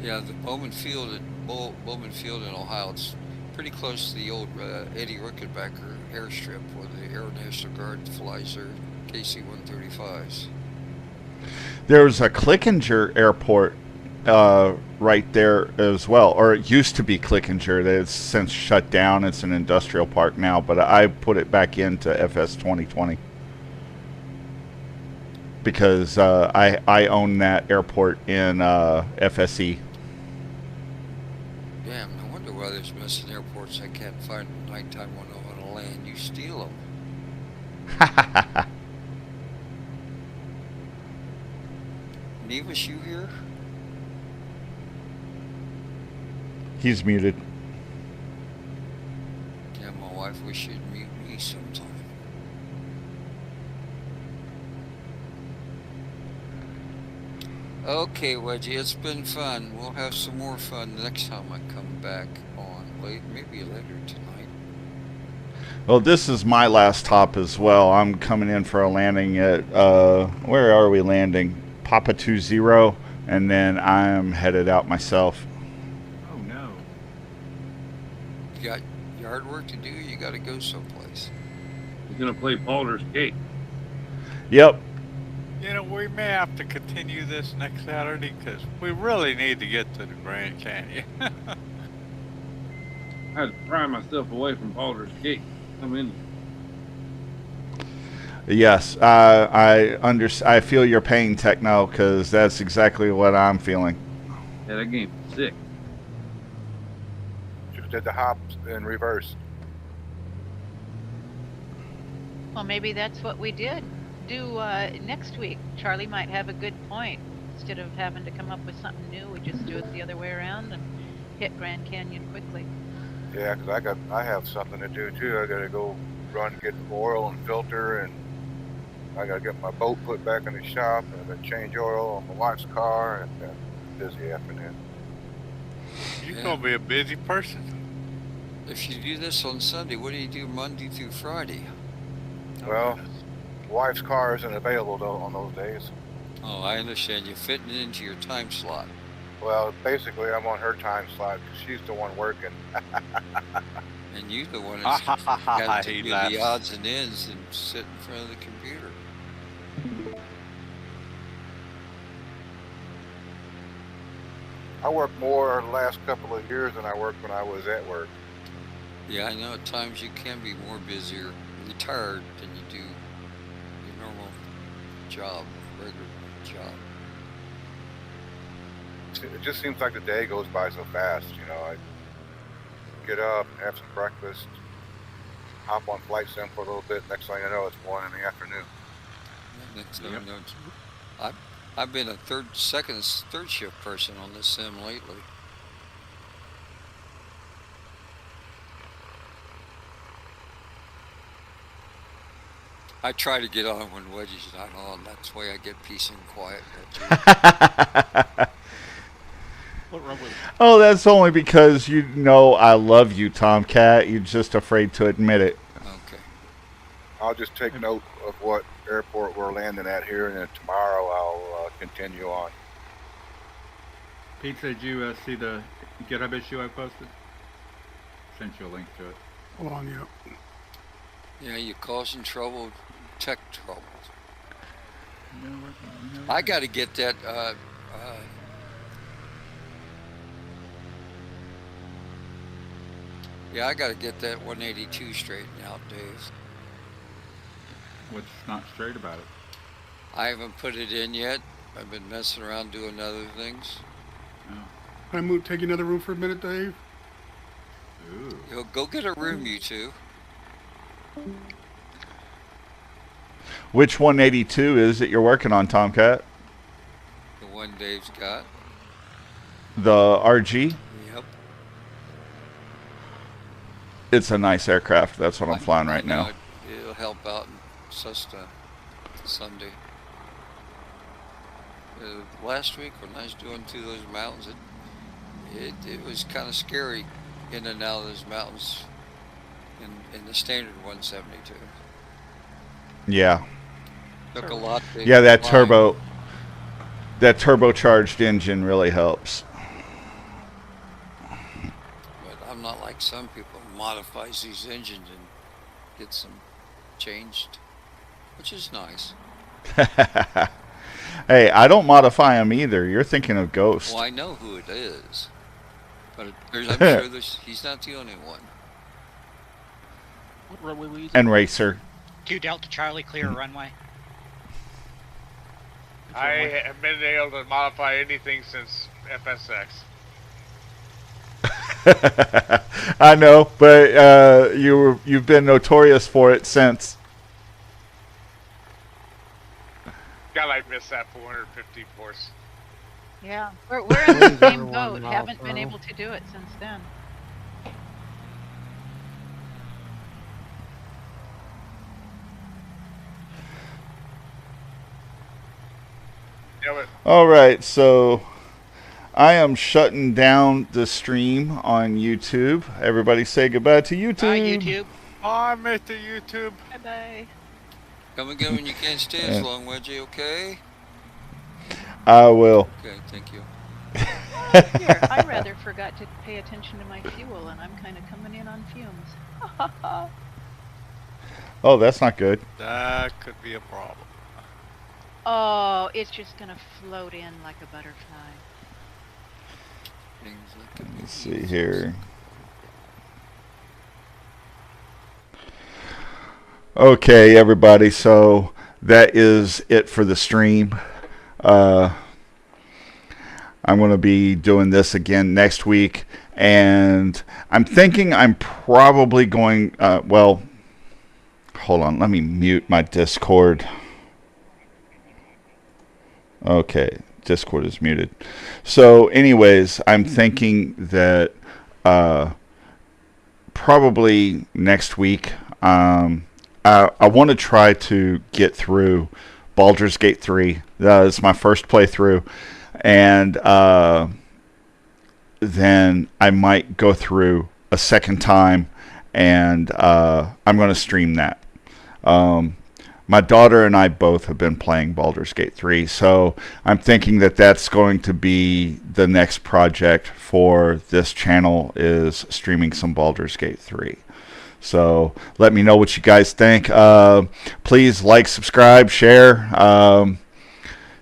Yeah, the Bowman Field in Ohio. It's pretty close to the old Eddie Rickenbacker airstrip where the Air National Guard flies their KC-135s. There's a Clickinger Airport right there as well, or it used to be Clickinger. It's since shut down. It's an industrial park now, but I put it back into FS 2020 because I own that airport in FSE. Damn, no wonder why there's missing airports I can't find at nighttime when I want to land. You steal them. Nevis, you here? He's muted. Yeah, my wife wish she'd mute me sometime. Okay, Wedgie, it's been fun. We'll have some more fun the next time I come back on. Maybe later tonight. Well, this is my last hop as well. I'm coming in for a landing at, where are we landing? Papa 20, and then I'm headed out myself. Oh no. You got yard work to do, you gotta go someplace. He's gonna play Baldur's Gate. Yep. You know, we may have to continue this next Saturday because we really need to get to the Grand Canyon. I had to pry myself away from Baldur's Gate. I'm in. Yes, I feel your pain, Techno, because that's exactly what I'm feeling. Yeah, that game's sick. Just did the hops in reverse. Well, maybe that's what we do next week. Charlie might have a good point. Instead of having to come up with something new, we just do it the other way around and hit Grand Canyon quickly. Yeah, because I have something to do too. I gotta go run, get oil and filter, and I gotta get my boat put back in the shop, and then change oil on my wife's car, and busy afternoon. You're gonna be a busy person. If you do this on Sunday, what do you do Monday through Friday? Well, wife's car isn't available though on those days. Oh, I understand. You're fitting it into your time slot. Well, basically, I'm on her time slot because she's the one working. And you're the one that's got to do the odds and ends and sit in front of the computer. I work more the last couple of years than I worked when I was at work. Yeah, I know at times you can be more busier retired than you do your normal job, regular job. It just seems like the day goes by so fast, you know. I get up, have some breakfast, hop on flight sim for a little bit. Next thing I know, it's 1 in the afternoon. I've been a third shift person on this sim lately. I try to get on when Wedgie's not on. That's the way I get peace and quiet. What run was Oh, that's only because you know I love you, Tomcat. You're just afraid to admit it. Okay. I'll just take note of what airport we're landing at here, and then tomorrow I'll continue on. Pete, did you see the GitHub issue I posted? Sent you a link to it. Hold on, yeah. Yeah, you're causing trouble, tech trouble. I got to get that. Yeah, I got to get that 182 straightened out, Dave. What's not straight about it? I haven't put it in yet. I've been messing around doing other things. Can I take another room for a minute, Dave? Yo, go get a room, you two. Which 182 is it you're working on, Tomcat? The one Dave's got. The RG? Yep. It's a nice aircraft. That's what I'm flying right now. It'll help out in Cessna Sunday. Last week when I was doing through those mountains, it was kind of scary in and out of those mountains in the standard 172. Yeah. Took a lot. Yeah, that turbocharged engine really helps. But I'm not like some people who modifies these engines and gets them changed, which is nice. Hey, I don't modify them either. You're thinking of Ghost. Well, I know who it is, but I'm sure he's not the only one. What runway were you using? And Racer. 2 Delta Charlie, clear runway. I have been able to modify anything since FSX. I know, but you've been notorious for it since. God, I missed that 450 force. Yeah, we're in the same boat. Haven't been able to do it since then. All right, so I am shutting down the stream on YouTube. Everybody say goodbye to YouTube. Bye, YouTube. Bye, Mr. YouTube. Bye-bye. Come again when you can't stay as long, Wedgie, okay? I will. Okay, thank you. Here, I rather forgot to pay attention to my fuel, and I'm kind of coming in on fumes. Oh, that's not good. That could be a problem. Oh, it's just gonna float in like a butterfly. Let's see here. Okay, everybody, so that is it for the stream. I'm going to be doing this again next week, and I'm thinking I'm probably going, well, hold on, let me mute my Discord. Okay, Discord is muted. So anyways, I'm thinking that probably next week, I want to try to get through Baldur's Gate 3. It's my first playthrough. And then I might go through a second time, and I'm going to stream that. My daughter and I both have been playing Baldur's Gate 3, so I'm thinking that that's going to be the next project for this channel, is streaming some Baldur's Gate 3. So let me know what you guys think. Please like, subscribe, share.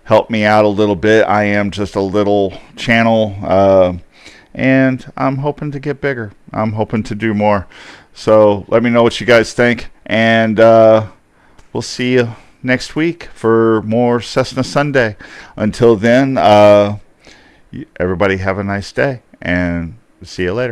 Help me out a little bit. I am just a little channel, and I'm hoping to get bigger. I'm hoping to do more. So let me know what you guys think, and we'll see you next week for more Cessna Sunday. Until then, everybody have a nice day, and see you later.